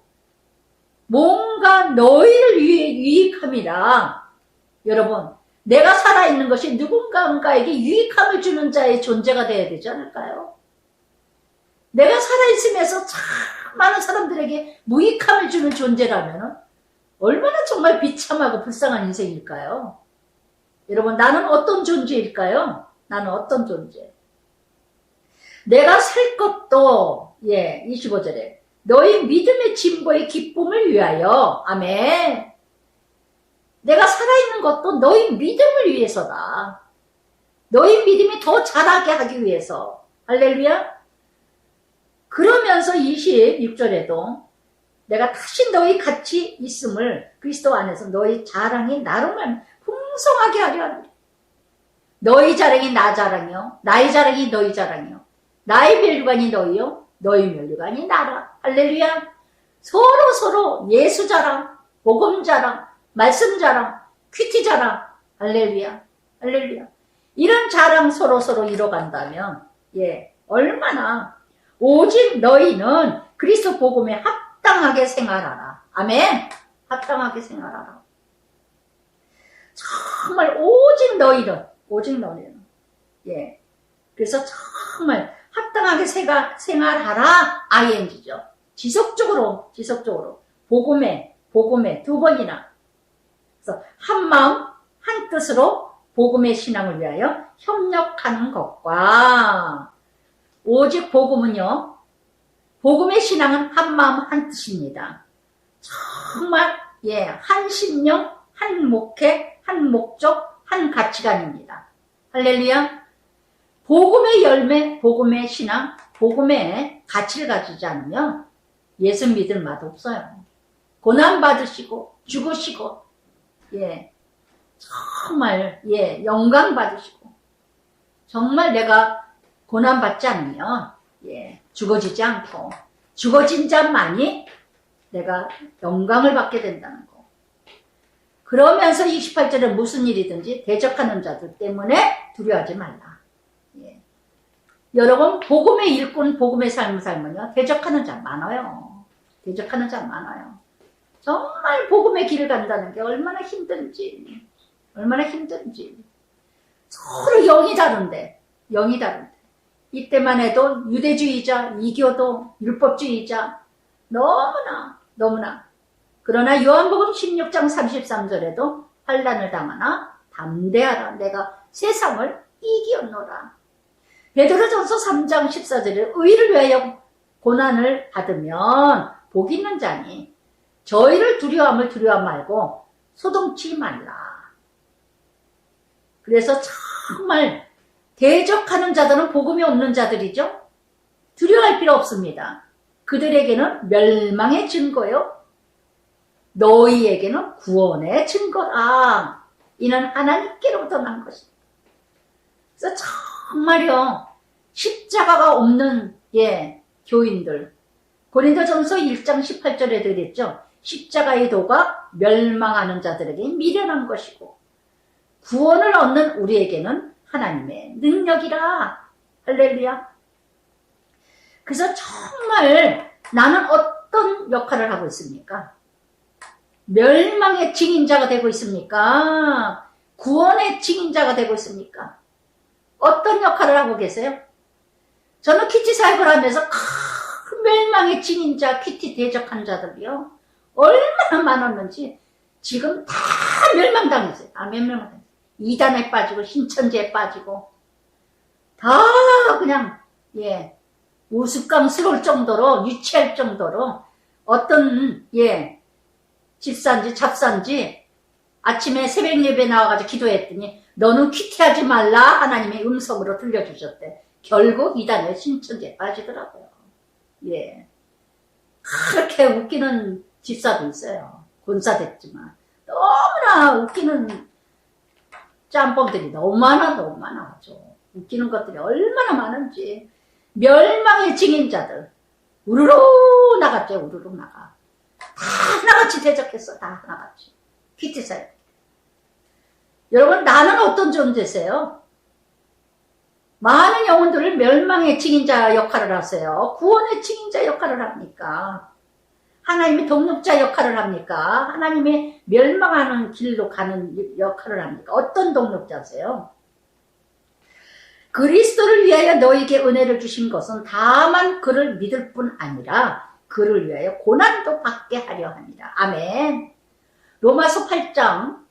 A: 뭔가 너희를 위해 유익함이라. 여러분 내가 살아있는 것이 누군가에게 유익함을 주는 자의 존재가 되어야 되지 않을까요? 내가 살아있으면서 참 많은 사람들에게 무익함을 주는 존재라면 얼마나 정말 비참하고 불쌍한 인생일까요? 여러분 나는 어떤 존재일까요? 나는 어떤 존재? 내가 살 것도 25절에 너희 믿음의 진보의 기쁨을 위하여. 아멘. 내가 살아있는 것도 너희 믿음을 위해서다. 너희 믿음이 더 자라게 하기 위해서. 할렐루야. 그러면서 26절에도 내가 다시 너희 같이 있음을 그리스도 안에서 너희 자랑이 나름을 풍성하게 하려 하노라. 너희 자랑이 나 자랑이요, 나의 자랑이 너희 자랑이요, 나의 멸류관이 너희요, 너희 멸류관이 나라. 할렐루야. 서로 예수 자랑, 복음 자랑, 말씀 자랑, 큐티 자랑. 할렐루야. 할렐루야. 이런 자랑 서로 이뤄간다면 얼마나. 오직 너희는 그리스도 복음에 합당하게 생활하라. 아멘. 합당하게 생활하라. 정말 오직 너희는 그래서 정말 합당하게 생활하라. ing죠. 지속적으로 복음에 두 번이나. 그래서 한 마음 한 뜻으로 복음의 신앙을 위하여 협력하는 것과, 오직 복음은요, 복음의 신앙은 한 마음 한 뜻입니다. 정말 한 심령, 한 목회, 한 목적, 한 가치관입니다. 할렐루야. 복음의 열매, 복음의 신앙, 복음의 가치를 가지지 않으면 예수 믿을 맛 없어요. 고난 받으시고 죽으시고 정말 영광 받으시고, 정말 내가 고난 받지 않으면 죽어지지 않고 죽어진 자만이 내가 영광을 받게 된다는 거. 그러면서 28절에 무슨 일이든지 대적하는 자들 때문에 두려워하지 말라. 여러분, 복음의 일꾼, 복음의 삶을 살면요, 대적하는 자 많아요. 대적하는 자 많아요. 정말 복음의 길을 간다는 게 얼마나 힘든지. 서로 영이 다른데. 이때만 해도 유대주의자, 이교도, 율법주의자, 너무나. 그러나 요한복음 16장 33절에도 환난을 당하나 담대하라. 내가 세상을 이기었노라. 베드로전서 3장 14절에 의를 위하여 고난을 받으면 복 있는 자니 저희를 두려워 말고 소동치 말라. 그래서 정말 대적하는 자들은 복음이 없는 자들이죠. 두려워할 필요 없습니다. 그들에게는 멸망의 증거요, 너희에게는 구원의 증거라. 이는 하나님께로부터 난 것입니다. 그래서 정말요, 십자가가 없는 교인들, 고린도전서 1장 18절에도 그랬죠. 십자가의 도가 멸망하는 자들에게 미련한 것이고 구원을 얻는 우리에게는 하나님의 능력이라. 할렐루야. 그래서 정말 나는 어떤 역할을 하고 있습니까? 멸망의 증인자가 되고 있습니까? 구원의 증인자가 되고 있습니까? 어떤 역할을 하고 계세요? 저는 큐티 사역을 하면서 멸망의 증인자, 큐티 대적한 자들이요, 얼마나 많았는지 지금 다 멸망당했어요. 다 멸망당했어요. 이단에 빠지고 신천지에 빠지고 다 그냥 우스꽝스러울 정도로, 유치할 정도로 어떤 집사인지 잡사인지 아침에 새벽 예배 나와가지고 기도했더니 너는 큐티하지 말라 하나님의 음성으로 들려주셨대. 결국 이단에 신천지에 빠지더라고요. 그렇게 웃기는 집사도 있어요. 권사 됐지만 너무나 웃기는 짬뽕들이 너무 많아죠. 웃기는 것들이 얼마나 많은지. 멸망의 증인자들 우르르 나갔죠. 우르르 나가. 다 하나같이 대적했어. 다 하나같이. 큐티사역. 여러분, 나는 어떤 존재세요? 많은 영혼들을 멸망의 증인자 역할을 하세요? 구원의 증인자 역할을 합니까? 하나님의 동력자 역할을 합니까? 하나님의 멸망하는 길로 가는 역할을 합니까? 어떤 동력자세요? 그리스도를 위하여 너에게 은혜를 주신 것은 다만 그를 믿을 뿐 아니라 그를 위하여 고난도 받게 하려 합니다. 아멘. 로마서 8장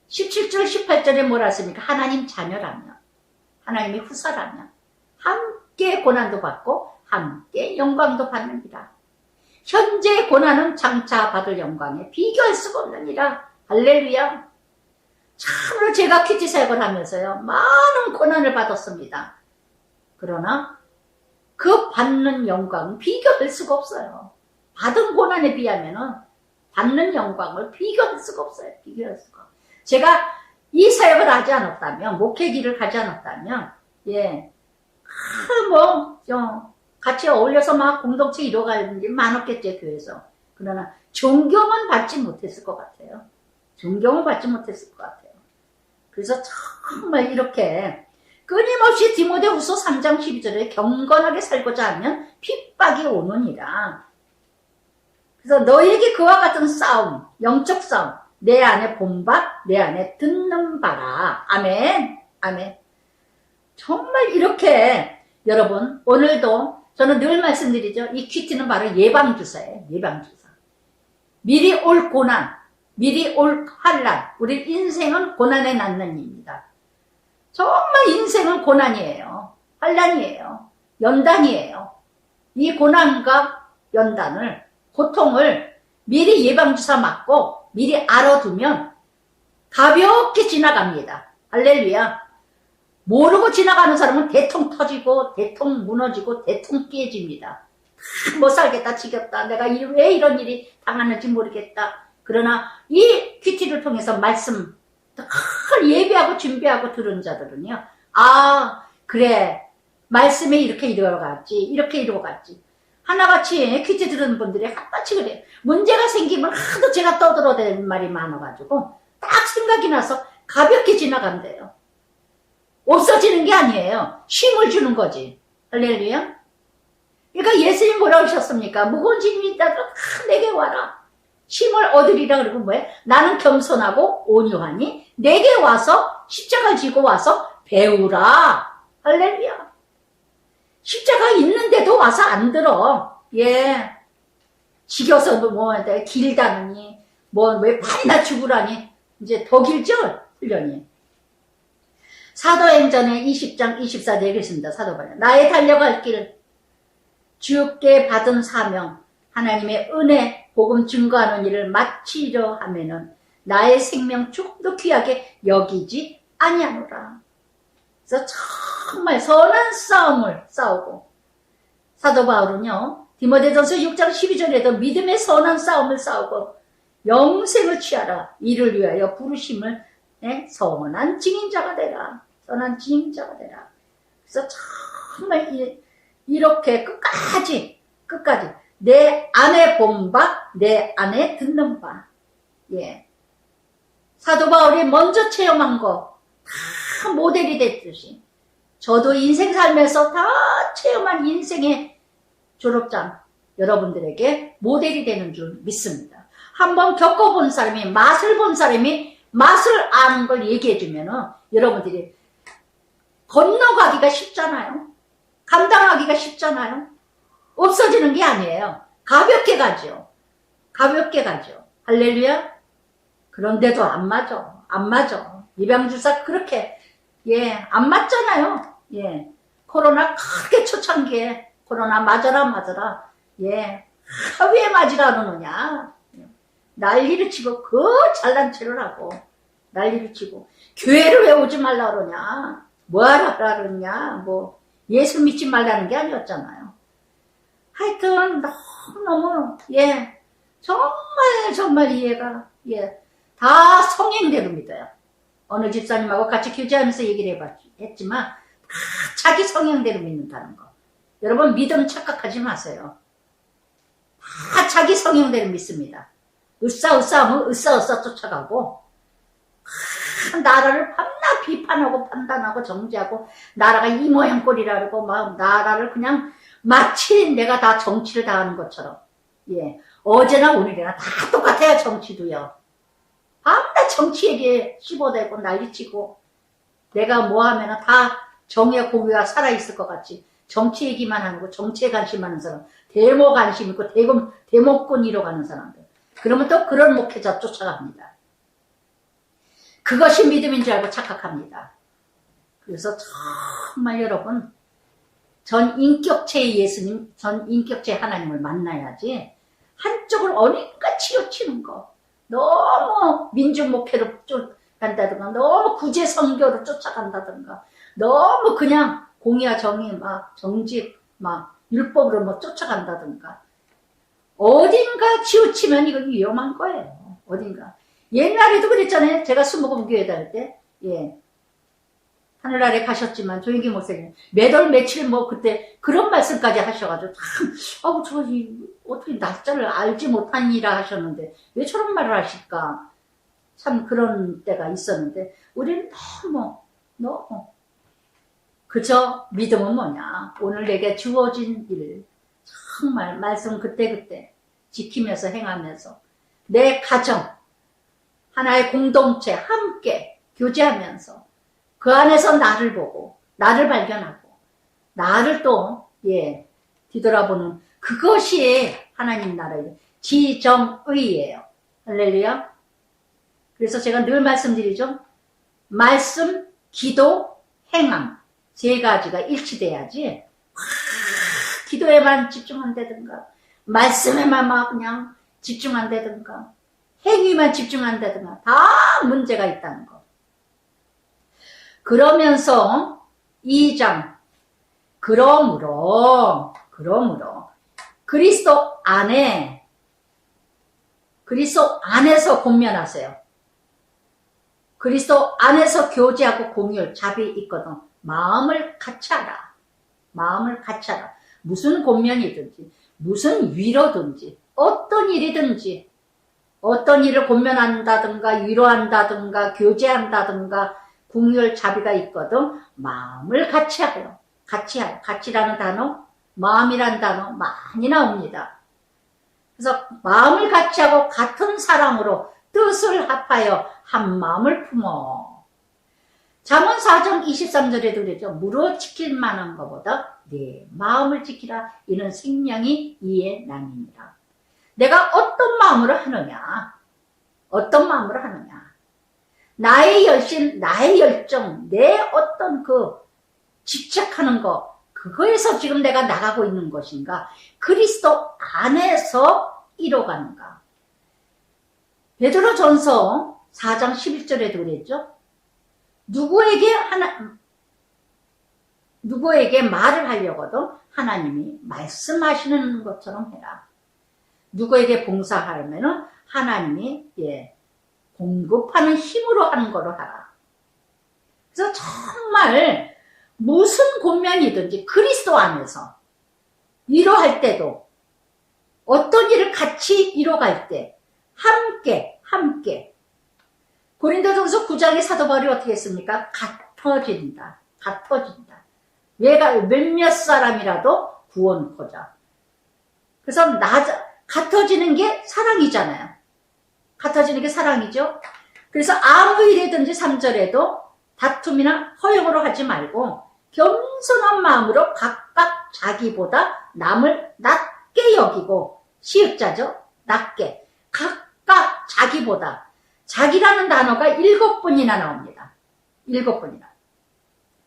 A: 17절 18절에 뭐라 했습니까? 하나님 자녀라면, 하나님의 후사라면 함께 고난도 받고 함께 영광도 받는다. 현재 고난은 장차 받을 영광에 비교할 수가 없느니라. 할렐루야. 참으로 제가 큐티 사역을 하면서요, 많은 고난을 받았습니다. 그러나 그 받는 영광은 비교할 수가 없어요. 받은 고난에 비하면은 받는 영광을 비교할 수가 없어요. 비교할 수가. 제가 이 사역을 하지 않았다면, 목회 길을 가지 않았다면, 같이 어울려서 막 공동체 이뤄가는 일 많았겠죠, 교회에서. 그러나 존경은 받지 못했을 것 같아요. 존경을 받지 못했을 것 같아요. 그래서 정말 이렇게 끊임없이 디모데후서 3장 12절에 경건하게 살고자 하면 핍박이 오느니라. 그래서 너에게 그와 같은 싸움, 영적 싸움, 내 안에 본 바, 내 안에 듣는 바라. 아멘. 아멘. 정말 이렇게 여러분, 오늘도 저는 늘 말씀드리죠. 이 큐티는 바로 예방주사예요. 예방주사. 미리 올 고난, 미리 올 환난. 우리 인생은 고난에 낳는 일입니다. 정말 인생은 고난이에요. 환난이에요. 연단이에요. 이 고난과 연단을, 고통을 미리 예방주사 맞고 미리 알아두면 가볍게 지나갑니다. 할렐루야. 모르고 지나가는 사람은 대통 터지고 대통 무너지고 대통 깨집니다. 못 살겠다, 지겹다, 내가 왜 이런 일이 당하는지 모르겠다. 그러나 이 큐티를 통해서 말씀 예배하고 준비하고 들은 자들은요, 아 그래, 말씀이 이렇게 이루어갔지, 이렇게 이루어갔지. 하나같이 큐티 들은 분들이 하나같이 그래. 문제가 생기면 하도 제가 떠들어대는 말이 많아가지고 딱 생각이 나서 가볍게 지나간대요. 없어지는 게 아니에요. 쉼을 주는 거지. 할렐루야. 그러니까 예수님 뭐라고 하셨습니까? 무거운 짐이 있다도 다 내게 와라. 쉼을 얻으리라. 그러고 뭐예요? 나는 겸손하고 온유하니 내게 와서 십자가를 지고 와서 배우라. 할렐루야. 십자가 있는데도 와서 안 들어. 지겨서 길다느니 왜 반나 죽으라니. 이제 더 길죠? 훈련이. 사도행전의 20장 24절에 읽겠습니다. 사도바라. 나의 달려갈 길, 주께 받은 사명, 하나님의 은혜, 복음 증거하는 일을 마치려 하면은 나의 생명 조금도 귀하게 여기지 아니하노라. 그래서 정말 선한 싸움을 싸우고, 사도 바울은요, 디모데전서 6장 12절에도 믿음의 선한 싸움을 싸우고 영생을 취하라. 이를 위하여 부르심을 선한 증인자가 되라. 선한 증인자가 되라. 그래서 정말 이렇게 끝까지 내 안에 본 바, 내 안에 듣는 바. 사도 바울이 먼저 체험한 거 다 모델이 됐듯이 저도 인생 살면서 다 체험한 인생의 졸업장 여러분들에게 모델이 되는 줄 믿습니다. 한번 겪어본 사람이, 맛을 본 사람이 맛을 아는 걸 얘기해주면은 여러분들이 건너가기가 쉽잖아요. 감당하기가 쉽잖아요. 없어지는 게 아니에요. 가볍게 가죠. 가볍게 가죠. 할렐루야. 그런데도 안 맞아. 안 맞아. 입양주사 그렇게 안 맞잖아요. 코로나 크게 초창기에 코로나 맞아라. 왜 맞으라 그러느냐. 난리를 치고 그 잘난 체를 하고 난리를 치고 교회를 왜 오지 말라 그러냐. 뭐하라 그러냐. 예수 믿지 말라는 게 아니었잖아요. 하여튼 너무 정말 이해가 다 성행대로 믿어요. 어느 집사님하고 같이 교제하면서 얘기를 했지만 다 자기 성향대로 믿는다는 거. 여러분 믿음 착각하지 마세요. 다 자기 성향대로 믿습니다. 으쌰하면 으쌰 쫓아가고 나라를 밤낮 비판하고 판단하고 정죄하고 나라가 이 모양 꼴이라 그러고 막 나라를 그냥 마치 내가 다 정치를 다 하는 것처럼 어제나 오늘이나 다 똑같아요. 정치도요. 밤낮 정치 얘기에 씹어대고 난리치고 내가 뭐 하면 다 정의 공유가 살아있을 것 같이 정치 얘기만 하는 거, 정치에 관심하는 사람, 데모 관심 있고 데모꾼이로 가는 사람들. 그러면 또 그런 목회자 쫓아갑니다. 그것이 믿음인 줄 알고 착각합니다. 그래서 정말 여러분 전 인격체의 예수님, 전 인격체의 하나님을 만나야지 한쪽으로 어딘가 치우치는 거, 너무 민중 목회로 쫓아간다든가, 너무 구제 선교로 쫓아간다든가, 너무 그냥 공의와 정의 막 정직 막 율법으로 뭐 쫓아간다든가, 어딘가 치우치면 이건 위험한 거예요. 어딘가. 옛날에도 그랬잖아요. 제가 수목금 교회 다닐 때, 예. 하늘나라에 가셨지만 조인기 목사님 매달 며칠 뭐 그때 그런 말씀까지 하셔가지고 참 저 어떻게 날짜를 알지 못하니라 하셨는데 왜 저런 말을 하실까, 참 그런 때가 있었는데 우리는 너무 그저 믿음은 뭐냐, 오늘 내게 주어진 일 정말 말씀 그때그때 지키면서 행하면서 내 가정 하나의 공동체 함께 교제하면서 그 안에서 나를 보고 나를 발견하고 나를 또 뒤돌아보는 그것이 하나님 나라의 지정의예요. 할렐루야. 그래서 제가 늘 말씀드리죠. 말씀, 기도, 행함 세 가지가 일치돼야지 기도에만 집중한다든가 말씀에만 막 그냥 집중한다든가 행위만 집중한다든가 다 문제가 있다는 거. 그러면서 2장 그러므로 그리스도 안에서 권면하세요. 그리스도 안에서 교제하고 공율 자비 있거든. 마음을 같이 하라. 무슨 권면이든지 무슨 위로든지 어떤 일이든지 어떤 일을 권면한다든가 위로한다든가 교제한다든가 공율 자비가 있거든. 마음을 같이 하고요. 같이라는 단어, 마음이라는 단어 많이 나옵니다. 그래서 마음을 같이 하고 같은 사랑으로 뜻을 합하여 한 마음을 품어. 잠언 4장 23절에도 그랬죠. 무릇 지킬 만한 것보다 네 마음을 지키라. 이는 생명이 이에 남이니라. 내가 어떤 마음으로 하느냐. 나의 열심, 나의 열정, 내 어떤 그 집착하는 거, 그거에서 지금 내가 나가고 있는 것인가? 그리스도 안에서 이뤄가는가? 베드로전서 4장 11절에도 그랬죠. 누구에게 말을 하려거든 하나님이 말씀하시는 것처럼 해라. 누구에게 봉사하려면은 하나님이 공급하는 힘으로 하는 거로 하라. 그래서 정말 무슨 권면이든지 그리스도 안에서 위로할 때도 어떤 일을 같이 이뤄갈 때 함께 고린도전서 9장의 사도 바울이 어떻게 했습니까? 같아진다. 몇몇 사람이라도 구원코자. 그래서 같아지는 게 사랑이잖아요. 같아지는 게 사랑이죠. 그래서 아무 일이든지 3절에도 다툼이나 허용으로 하지 말고 겸손한 마음으로 각각 자기보다 남을 낮게 여기고, 시읒자죠. 낮게. 각각 자기보다. 자기라는 단어가 7번이나 나옵니다. 7번이나.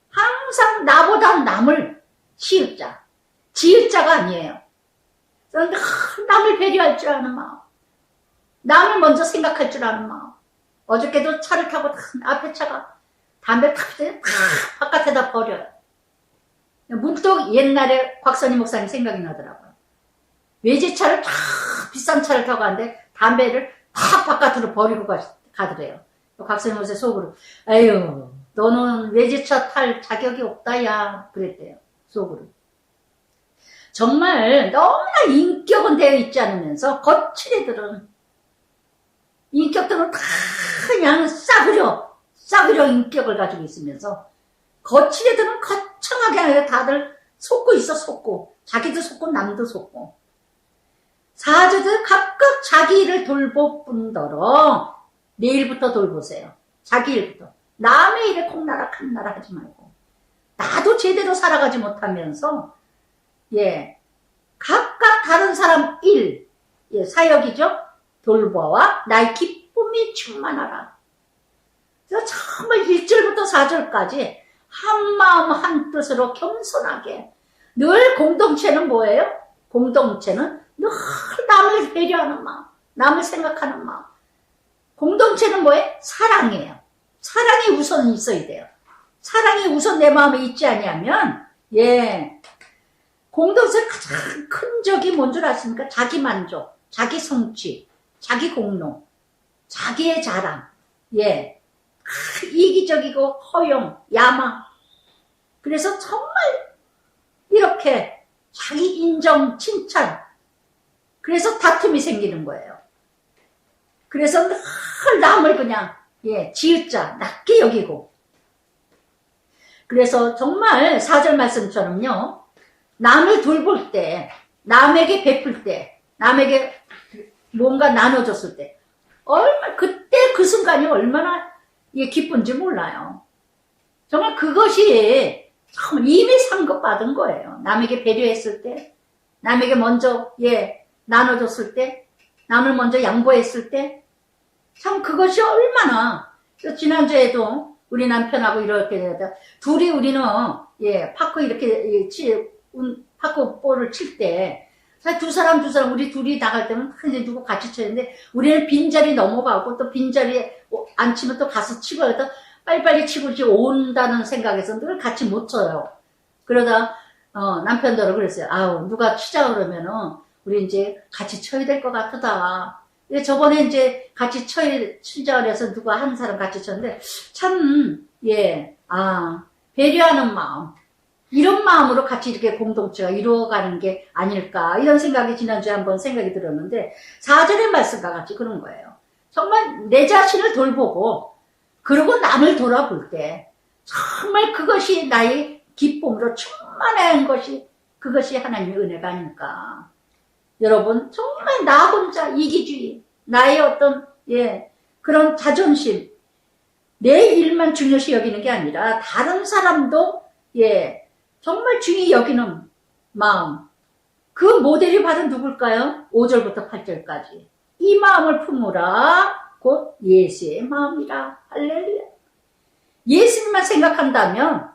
A: 항상 나보다 남을 시읒자. 지읒자가 아니에요. 남을 배려할 줄 아는 마음. 남을 먼저 생각할 줄 아는 마음. 어저께도 차를 타고 앞에 차가 담배 탁 바깥에다 버려요. 문득 옛날에 곽선희 목사님 생각이 나더라고요. 외제차를 탁 비싼 차를 타고 가는데 담배를 탁 바깥으로 버리고 가더래요. 곽선희 목사님 속으로 에휴 너는 외제차 탈 자격이 없다 야 그랬대요. 속으로. 정말 너무나 인격은 되어 있지 않으면서 거친 애들은 인격들은 다 그냥 싸구려 인격을 가지고 있으면서 거친 애들은 거창하게 아니라 다들 속고 있어. 자기도 속고 남도 속고. 사제들 각각 자기 일을 돌볼 뿐더러 내일부터 돌보세요. 자기 일부터. 남의 일에 콩나라 칸나라 하지 말고. 나도 제대로 살아가지 못하면서 각각 다른 사람 일, 사역이죠. 돌보와 나의 기쁨이 충만하라. 그래서 정말 1절부터 4절까지 한 마음 한 뜻으로 겸손하게. 늘 공동체는 뭐예요? 공동체는 늘 남을 배려하는 마음, 남을 생각하는 마음. 공동체는 뭐예요? 사랑이에요. 사랑이 우선 있어야 돼요. 사랑이 우선 내 마음에 있지 아니하면, 예, 공동체 가장 큰 적이 뭔 줄 아십니까? 자기 만족, 자기 성취, 자기 공로, 자기의 자랑, 예, 이기적이고 허용, 야망. 그래서 정말 이렇게 자기 인정, 칭찬. 그래서 다툼이 생기는 거예요. 그래서 늘 남을 그냥, 예, 지읒자, 낮게 여기고. 그래서 정말 4절 말씀처럼요, 남을 돌볼 때, 남에게 베풀 때, 남에게 뭔가 나눠줬을 때, 그때 그 순간이 얼마나 기쁜지 몰라요. 정말 그것이 정말 이미 상급받은 거예요. 남에게 배려했을 때, 남에게 먼저, 나눠줬을 때, 남을 먼저 양보했을 때, 참 그것이 얼마나, 지난주에도 우리 남편하고 이렇게 되다, 둘이 우리는, 파크 이렇게, 파크 볼을 칠 때, 두 사람, 우리 둘이 나갈 때는 이제 누구 같이 쳐야되는데, 우리는 빈자리 넘어가고, 또 빈자리에 안 치면 또 가서 치고, 해서 빨리빨리 치고 온다는 생각에서 늘 같이 못 쳐요. 그러다, 남편도 그랬어요. 아우, 누가 치자 그러면은, 우리 이제 같이 쳐야 될 것 같다. 저번에 이제 같이 치자 그래서 누가 한 사람 같이 쳤는데, 참, 배려하는 마음. 이런 마음으로 같이 이렇게 공동체가 이루어가는 게 아닐까. 이런 생각이 지난주에 한번 생각이 들었는데, 4절의 말씀과 같이 그런 거예요. 정말 내 자신을 돌보고, 그리고 남을 돌아볼 때, 정말 그것이 나의 기쁨으로 충만한 것이, 그것이 하나님의 은혜가 아닐까. 여러분, 정말 나 혼자 이기주의, 나의 어떤, 그런 자존심, 내 일만 중요시 여기는 게 아니라, 다른 사람도, 정말 중요히 여기는 마음. 그 모델이 바로 누굴까요? 5절부터 8절까지. 이 마음을 품으라, 곧 예수의 마음이라. 할렐루야. 예수님만 생각한다면,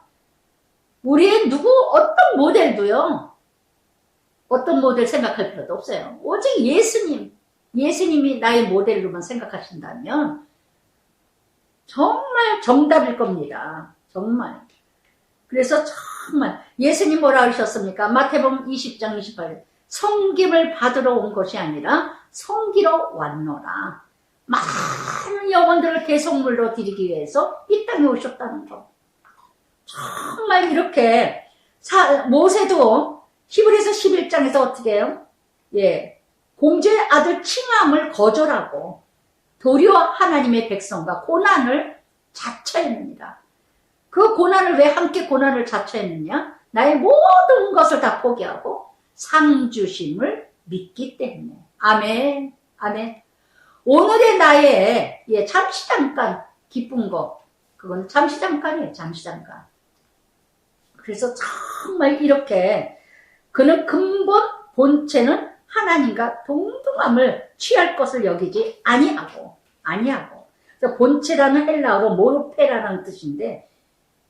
A: 우리의 어떤 모델도요, 어떤 모델 생각할 필요도 없어요. 오직 예수님이 나의 모델로만 생각하신다면 정말 정답일 겁니다. 정말. 그래서 정말 예수님 뭐라 하셨습니까? 마태복음 20장 28절 섬김을 받으러 온 것이 아니라 섬기러 왔노라. 많은 영혼들을 대속물로 드리기 위해서 이 땅에 오셨다는 거. 정말 이렇게 모세도 히브리서 11장에서 어떻게 해요? 공주의 아들 칭함을 거절하고 도리어 하나님의 백성과 고난을 자처했느니라. 그 고난을 왜 함께 고난을 자처했느냐? 나의 모든 것을 다 포기하고 상 주심을 믿기 때문에. 아멘. 아멘. 오늘의 나의 잠시 잠깐 기쁜 거, 그건 잠시 잠깐이에요. 잠시 잠깐. 그래서 정말 이렇게 그는 근본 본체는 하나님과 동등함을 취할 것을 여기지 아니하고. 그래서 본체라는 헬라어로 모르페라는 뜻인데,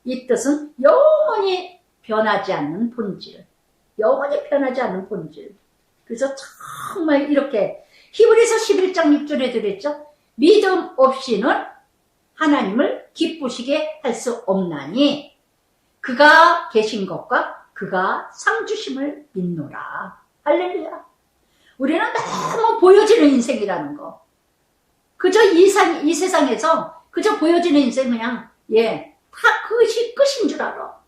A: 이 뜻은 영원히 변하지 않는 본질. 영원히 변하지 않는 본질. 그래서 정말 이렇게 히브리서 11장 6절에 들었죠. 믿음 없이는 하나님을 기쁘시게 할 수 없나니 그가 계신 것과 그가 상 주심을 믿노라. 할렐루야. 우리는 너무 보여지는 인생이라는 거. 그저 이 세상에서 그저 보여지는 인생 그냥 다 그것이 끝인 줄 알아.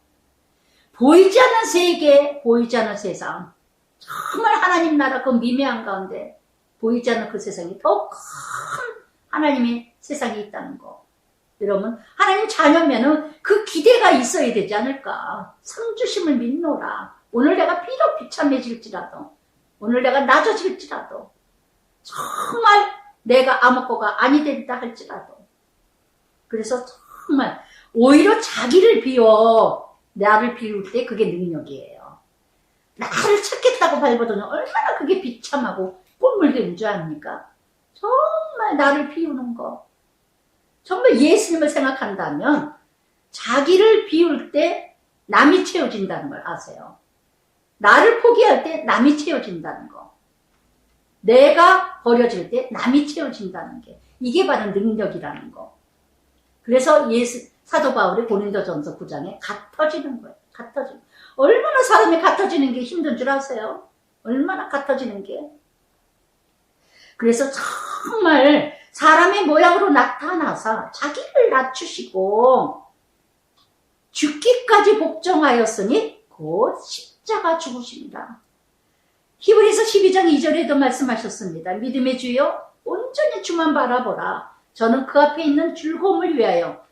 A: 보이지 않는 세계, 보이지 않는 세상. 정말 하나님 나라 그 미묘한 가운데 보이지 않는 그 세상이 더 큰 하나님의 세상이 있다는 거. 여러분, 하나님 자녀면은 그 기대가 있어야 되지 않을까. 상주심을 믿노라. 오늘 내가 비록 비참해질지라도, 오늘 내가 낮아질지라도, 정말 내가 아무것가 아니 된다 할지라도. 그래서 정말 오히려 자기를 비워 나를 비울 때 그게 능력이에요. 나를 찾겠다고 밟아도는 얼마나 그게 비참하고 꼴물되는 줄 압니까? 정말 나를 비우는 거. 정말 예수님을 생각한다면 자기를 비울 때 남이 채워진다는 걸 아세요. 나를 포기할 때 남이 채워진다는 거. 내가 버려질 때 남이 채워진다는 게 이게 바로 능력이라는 거. 그래서 사도 바울이 고린도전서 9장에 같아지는 거예요. 같아지는. 얼마나 사람이 같아지는 게 힘든 줄 아세요? 얼마나 같아지는 게. 그래서 정말 사람의 모양으로 나타나서 자기를 낮추시고 죽기까지 복종하였으니 곧 십자가 죽으십니다. 히브리서 12장 2절에도 말씀하셨습니다. 믿음의 주여 온전히 주만 바라보라. 저는 그 앞에 있는 즐거움을 위하여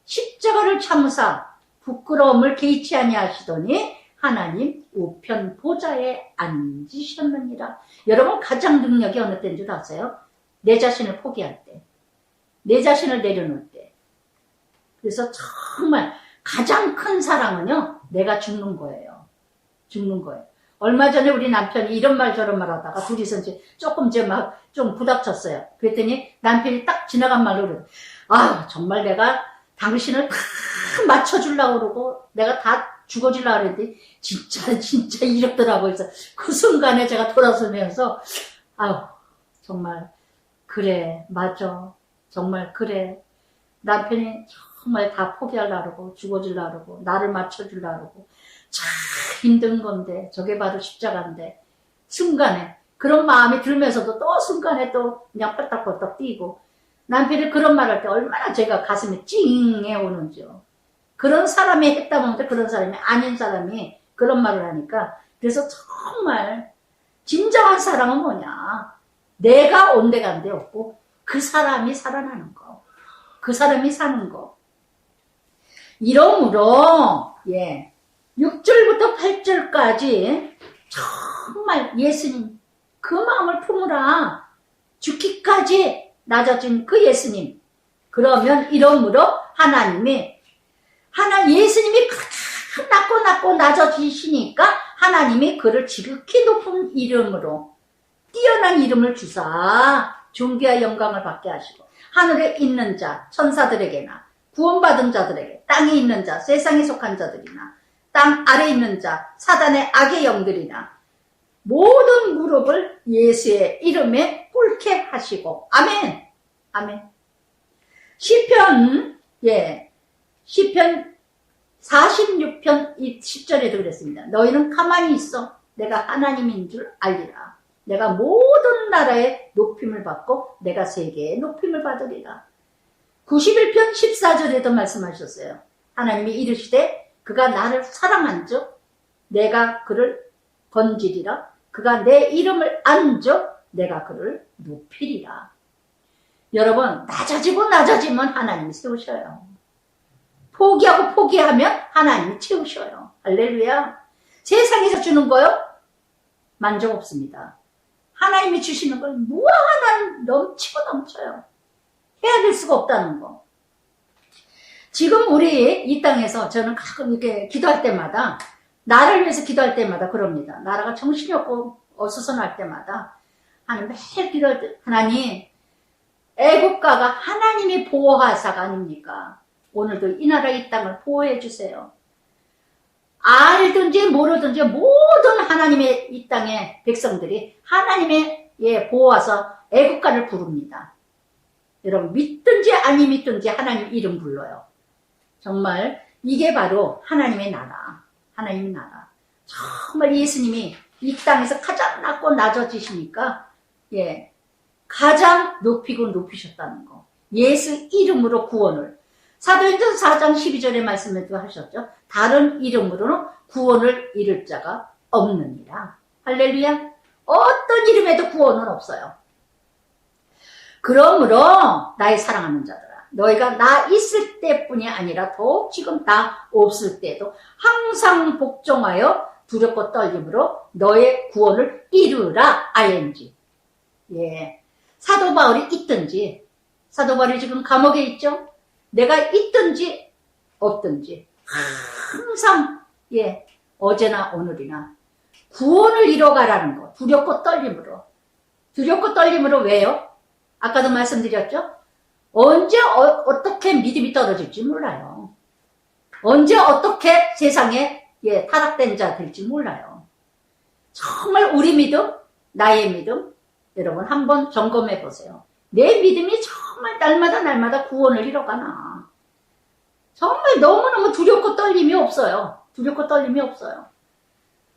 A: 십자가를 참으사 부끄러움을 개의치 아니하시더니 하나님 우편 보좌에 앉으셨느니라. 여러분 가장 능력이 어느 때인 줄 아세요? 내 자신을 포기할 때, 내 자신을 내려놓을 때. 그래서 정말 가장 큰 사랑은요, 내가 죽는 거예요. 죽는 거예요. 얼마 전에 우리 남편이 이런 말 저런 말 하다가 둘이서 이제 조금 이제 막 좀 부닥쳤어요. 그랬더니 남편이 딱 지나간 말로 그래요. 아, 정말 내가 당신을 다 맞춰주려고 그러고 내가 다 죽어주려고 그랬더니 진짜 이렇더라고요. 그래서 그 순간에 제가 돌아서면서 아유, 정말 그래, 맞아. 정말 그래. 남편이 정말 다 포기하려고 그러고 죽어주려고 그러고 나를 맞춰주려고 그러고 참 힘든 건데 저게 바로 십자가인데 순간에 그런 마음이 들면서도 또 순간에 또 그냥 펄떡펄떡 뛰고 남편이 그런 말 할 때 얼마나 제가 가슴이 찡해 오는지요. 그런 사람이 했다 보면 그런 사람이 아닌 사람이 그런 말을 하니까 그래서 정말 진정한 사랑은 뭐냐. 내가 온데간데 없고 그 사람이 살아나는 거. 그 사람이 사는 거. 이러므로 6절부터 8절까지 정말 예수님 그 마음을 품으라. 죽기까지 낮아진 그 예수님. 그러면 이러므로 예수님이 가장 낮고 낮아지시니까 하나님이 그를 지극히 높은 이름으로 뛰어난 이름을 주사 존귀와 영광을 받게 하시고 하늘에 있는 자 천사들에게나 구원받은 자들에게 땅에 있는 자 세상에 속한 자들이나 땅 아래 있는 자 사단의 악의 영들이나 모든 무릎을 예수의 이름에 꿇게 하시고 아멘. 아멘. 시편 46편 10절에도 그랬습니다. 너희는 가만히 있어. 내가 하나님인 줄 알리라. 내가 모든 나라의 높임을 받고 내가 세계의 높임을 받으리라. 91편 14절에도 말씀하셨어요. 하나님이 이르시되 그가 나를 사랑한즉 내가 그를 건지리라. 그가 내 이름을 안즉 내가 그를 높이리라. 여러분 낮아지면 하나님이 세우셔요. 포기하고 포기하면 하나님이 채우셔요. 할렐루야. 세상에서 주는 거요? 만족 없습니다. 하나님이 주시는 걸 무한한 넘치고 넘쳐요. 해야 될 수가 없다는 거. 지금 우리 이 땅에서 저는 가끔 이렇게 기도할 때마다 나를 위해서 기도할 때마다 그럽니다. 나라가 정신이 없고 어수선할 때마다 하나님 매일 기도할 때 하나님 애국가가 하나님이 보호하사가 아닙니까? 오늘도 이 나라 이 땅을 보호해 주세요. 알든지 모르든지 모든 하나님의 이 땅의 백성들이 하나님의 보호하사 애국가를 부릅니다. 여러분 믿든지 아니 믿든지 하나님 이름 불러요. 정말 이게 바로 하나님의 나라. 하나님의 나라. 정말 예수님이 이 땅에서 가장 낮고 낮아지시니까 가장 높이고 높이셨다는 거. 예수 이름으로 구원을. 사도행전 4장 12절의 말씀에도 하셨죠. 다른 이름으로는 구원을 이룰 자가 없느니라. 할렐루야. 어떤 이름에도 구원은 없어요. 그러므로 나의 사랑하는 자들아 너희가 나 있을 때뿐이 아니라 더욱 지금 나 없을 때도 항상 복종하여 두렵고 떨림으로 너의 구원을 이루라. ing. 사도 바울이 있든지 사도 바울이 지금 감옥에 있죠. 내가 있든지 없든지 항상 어제나 오늘이나 구원을 이뤄가라는 거. 두렵고 떨림으로 왜요? 아까도 말씀드렸죠. 언제 어떻게 믿음이 떨어질지 몰라요. 언제 어떻게 세상에 타락된 자 될지 몰라요. 정말 우리 믿음, 나의 믿음, 여러분 한번 점검해 보세요. 내 믿음이 정말 날마다 구원을 이뤄가나. 정말 너무너무 두렵고 떨림이 없어요. 두렵고 떨림이 없어요.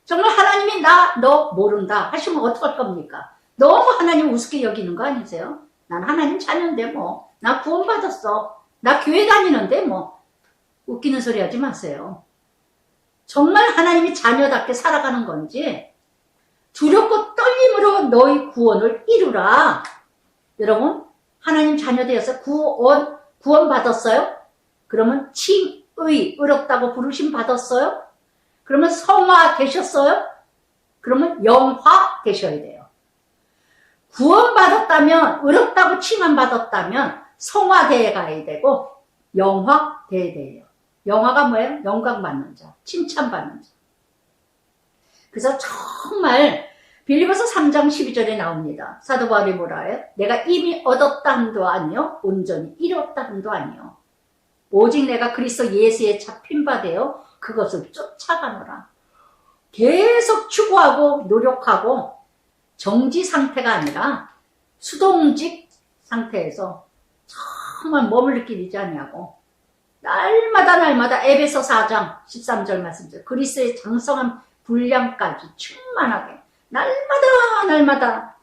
A: 정말 하나님이 너 모른다 하시면 어떡할 겁니까? 너무 하나님 우습게 여기는 거 아니세요? 난 하나님 자녀인데 뭐. 나 구원받았어. 나 교회 다니는데 뭐. 웃기는 소리 하지 마세요. 정말 하나님이 자녀답게 살아가는 건지 두렵고 떨림으로 너희 구원을 이루라. 여러분 하나님 자녀 되어서 구원 받았어요? 그러면 칭의 의롭다고 부르심 받았어요? 그러면 성화 되셨어요? 그러면 영화 되셔야 돼요. 구원 받았다면 의롭다고 칭함 받았다면 성화 되어 가야 되고 영화 되어야 돼요. 영화가 뭐예요? 영광 받는 자, 칭찬 받는 자. 그래서 정말 빌립보서 3장 12절에 나옵니다. 사도 바울이 뭐라 해요? 내가 이미 얻었다 함도 아니요 온전히 이뤘다 함도 아니요 오직 내가 그리스도 예수에 잡힌 바 되어 그것을 쫓아가노라. 계속 추구하고 노력하고 정지 상태가 아니라 수동직 상태에서 정말 머물러 끼리지 않냐고 날마다 에베소 4장 13절 말씀대로 그리스도의 장성한 분량까지 충만하게 날마다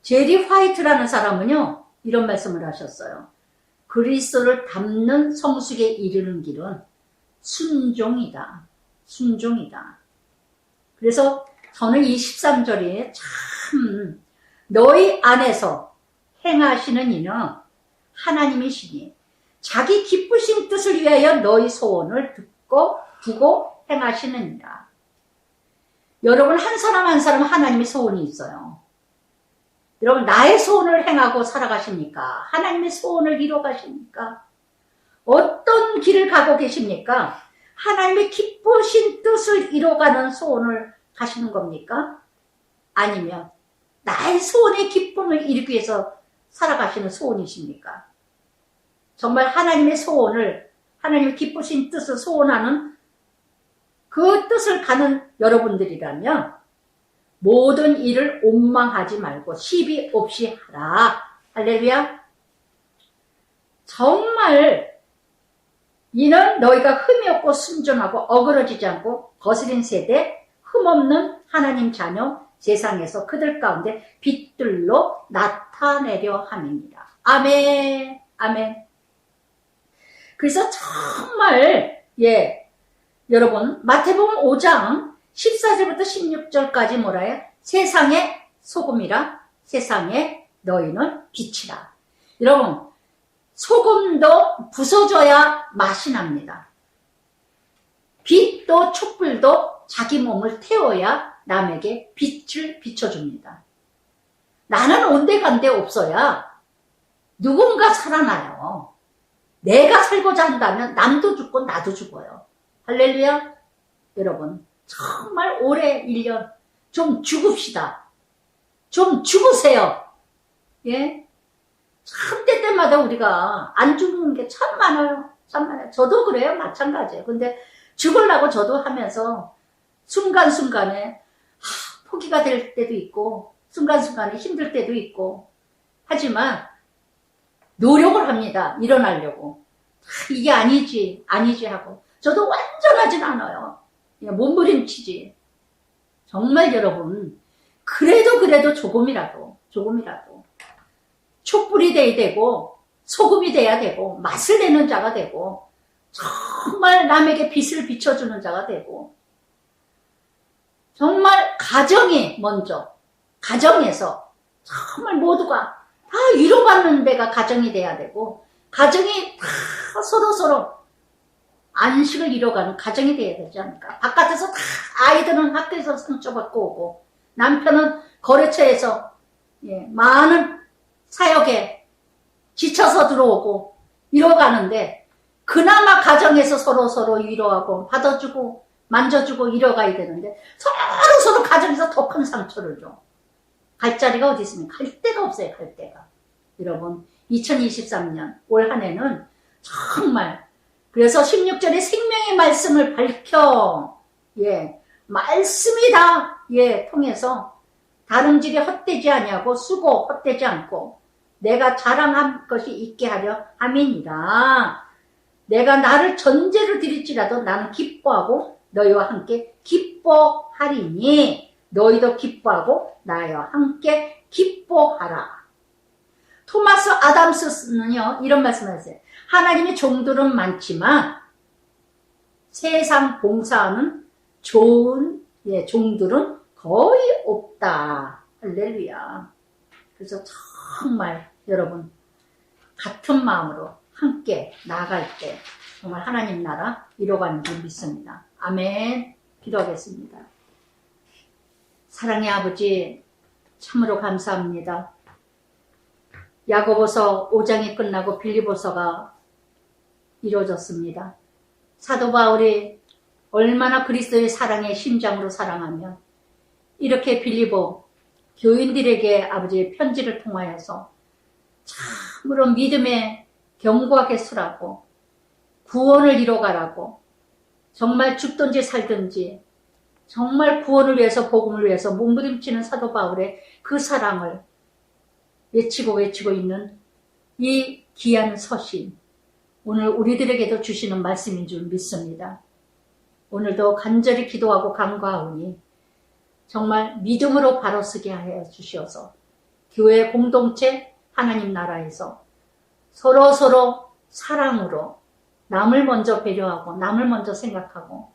A: 제리 화이트라는 사람은요 이런 말씀을 하셨어요. 그리스도를 닮는 성숙에 이르는 길은 순종이다. 그래서 저는 이 13절에 참 너희 안에서 행하시는 이는 하나님이시니 자기 기쁘신 뜻을 위하여 너희 소원을 두고 행하시느니라. 여러분 한 사람 하나님의 소원이 있어요. 여러분 나의 소원을 행하고 살아가십니까? 하나님의 소원을 이뤄 가십니까? 어떤 길을 가고 계십니까? 하나님의 기쁘신 뜻을 이뤄가는 소원을 가시는 겁니까? 아니면 나의 소원의 기쁨을 이루기 위해서 살아가시는 소원이십니까? 정말 하나님의 소원을 하나님의 기쁘신 뜻을 소원하는 그 뜻을 가는 여러분들이라면 모든 일을 옴망하지 말고 시비 없이 하라. 할렐루야. 정말 이는 너희가 흠이 없고 순전하고 어그러지지 않고 거스린 세대 흠없는 하나님 자녀 세상에서 그들 가운데 빛들로 나타내려 함이니라. 아멘. 아멘. 그래서 정말 여러분 마태복음 5장 14절부터 16절까지 뭐라 해요? 세상의 소금이라 세상에 너희는 빛이라. 여러분 소금도 부서져야 맛이 납니다. 빛도 촛불도 자기 몸을 태워야 남에게 빛을 비춰줍니다. 나는 온데간데 없어야 누군가 살아나요. 내가 살고자 한다면 남도 죽고 나도 죽어요. 할렐루야. 여러분 정말 올해 1년 좀 죽읍시다. 좀 죽으세요. 참 때때마다 우리가 안 죽는 게 참 많아요. 저도 그래요. 마찬가지예요. 근데 죽으려고 저도 하면서 순간순간에 포기가 될 때도 있고 순간순간에 힘들 때도 있고 하지만 노력을 합니다. 일어나려고. 이게 아니지 하고 저도 완전하진 않아요. 몸부림치지. 정말 여러분 그래도 조금이라도 촛불이 돼야 되고 소금이 돼야 되고 맛을 내는 자가 되고 정말 남에게 빛을 비춰주는 자가 되고 정말 가정이 먼저 가정에서 정말 모두가 다 위로받는 데가 가정이 돼야 되고 가정이 다 서로 안식을 이뤄가는 가정이 돼야 되지 않을까. 바깥에서 다 아이들은 학교에서 상처받고 오고 남편은 거래처에서 많은 사역에 지쳐서 들어오고 이뤄가는데 그나마 가정에서 서로 위로하고 받아주고 만져주고 이뤄가야 되는데 서로 가정에서 더 큰 상처를 줘. 갈 자리가 어디 있습니까? 갈 데가 없어요. 갈 데가. 여러분 2023년 올 한 해는 정말 그래서 16절에 생명의 말씀을 밝혀 말씀이 다 통해서 다름질이 헛되지 아니하고 수고 헛되지 않고 내가 자랑한 것이 있게 하려 함이니라. 내가 나를 전제로 드릴지라도 나는 기뻐하고 너희와 함께 기뻐하리니 너희도 기뻐하고 나와 함께 기뻐하라. 토마스 아담스는요 이런 말씀하세요. 하나님의 종들은 많지만 세상 봉사하는 좋은 종들은 거의 없다. 할렐루야. 그래서 정말 여러분 같은 마음으로 함께 나아갈 때 정말 하나님 나라 이뤄가는 줄 믿습니다. 아멘. 기도하겠습니다. 사랑의 아버지 참으로 감사합니다. 야고보서 5장이 끝나고 빌립보서가 이루어졌습니다. 사도 바울이 얼마나 그리스도의 사랑의 심장으로 사랑하며 이렇게 빌립보 교인들에게 아버지의 편지를 통하여서 참으로 믿음에 견고하게 서라고 구원을 이뤄가라고 정말 죽든지 살든지 정말 구원을 위해서 복음을 위해서 몸부림치는 사도 바울의 그 사랑을 외치고 있는 이 귀한 서신 오늘 우리들에게도 주시는 말씀인 줄 믿습니다. 오늘도 간절히 기도하고 간구하오니 정말 믿음으로 바로 서게 하여 주시어서 교회 공동체 하나님 나라에서 서로 사랑으로 남을 먼저 배려하고 남을 먼저 생각하고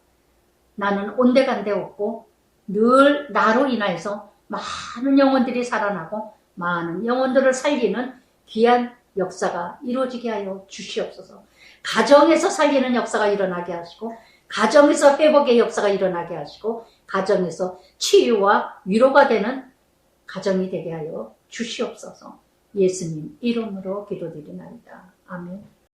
A: 나는 온데간데 없고 늘 나로 인하여서 많은 영혼들이 살아나고 많은 영혼들을 살리는 귀한 역사가 이루어지게 하여 주시옵소서. 가정에서 살리는 역사가 일어나게 하시고 가정에서 회복의 역사가 일어나게 하시고 가정에서 치유와 위로가 되는 가정이 되게 하여 주시옵소서. 예수님 이름으로 기도드리나이다. 아멘.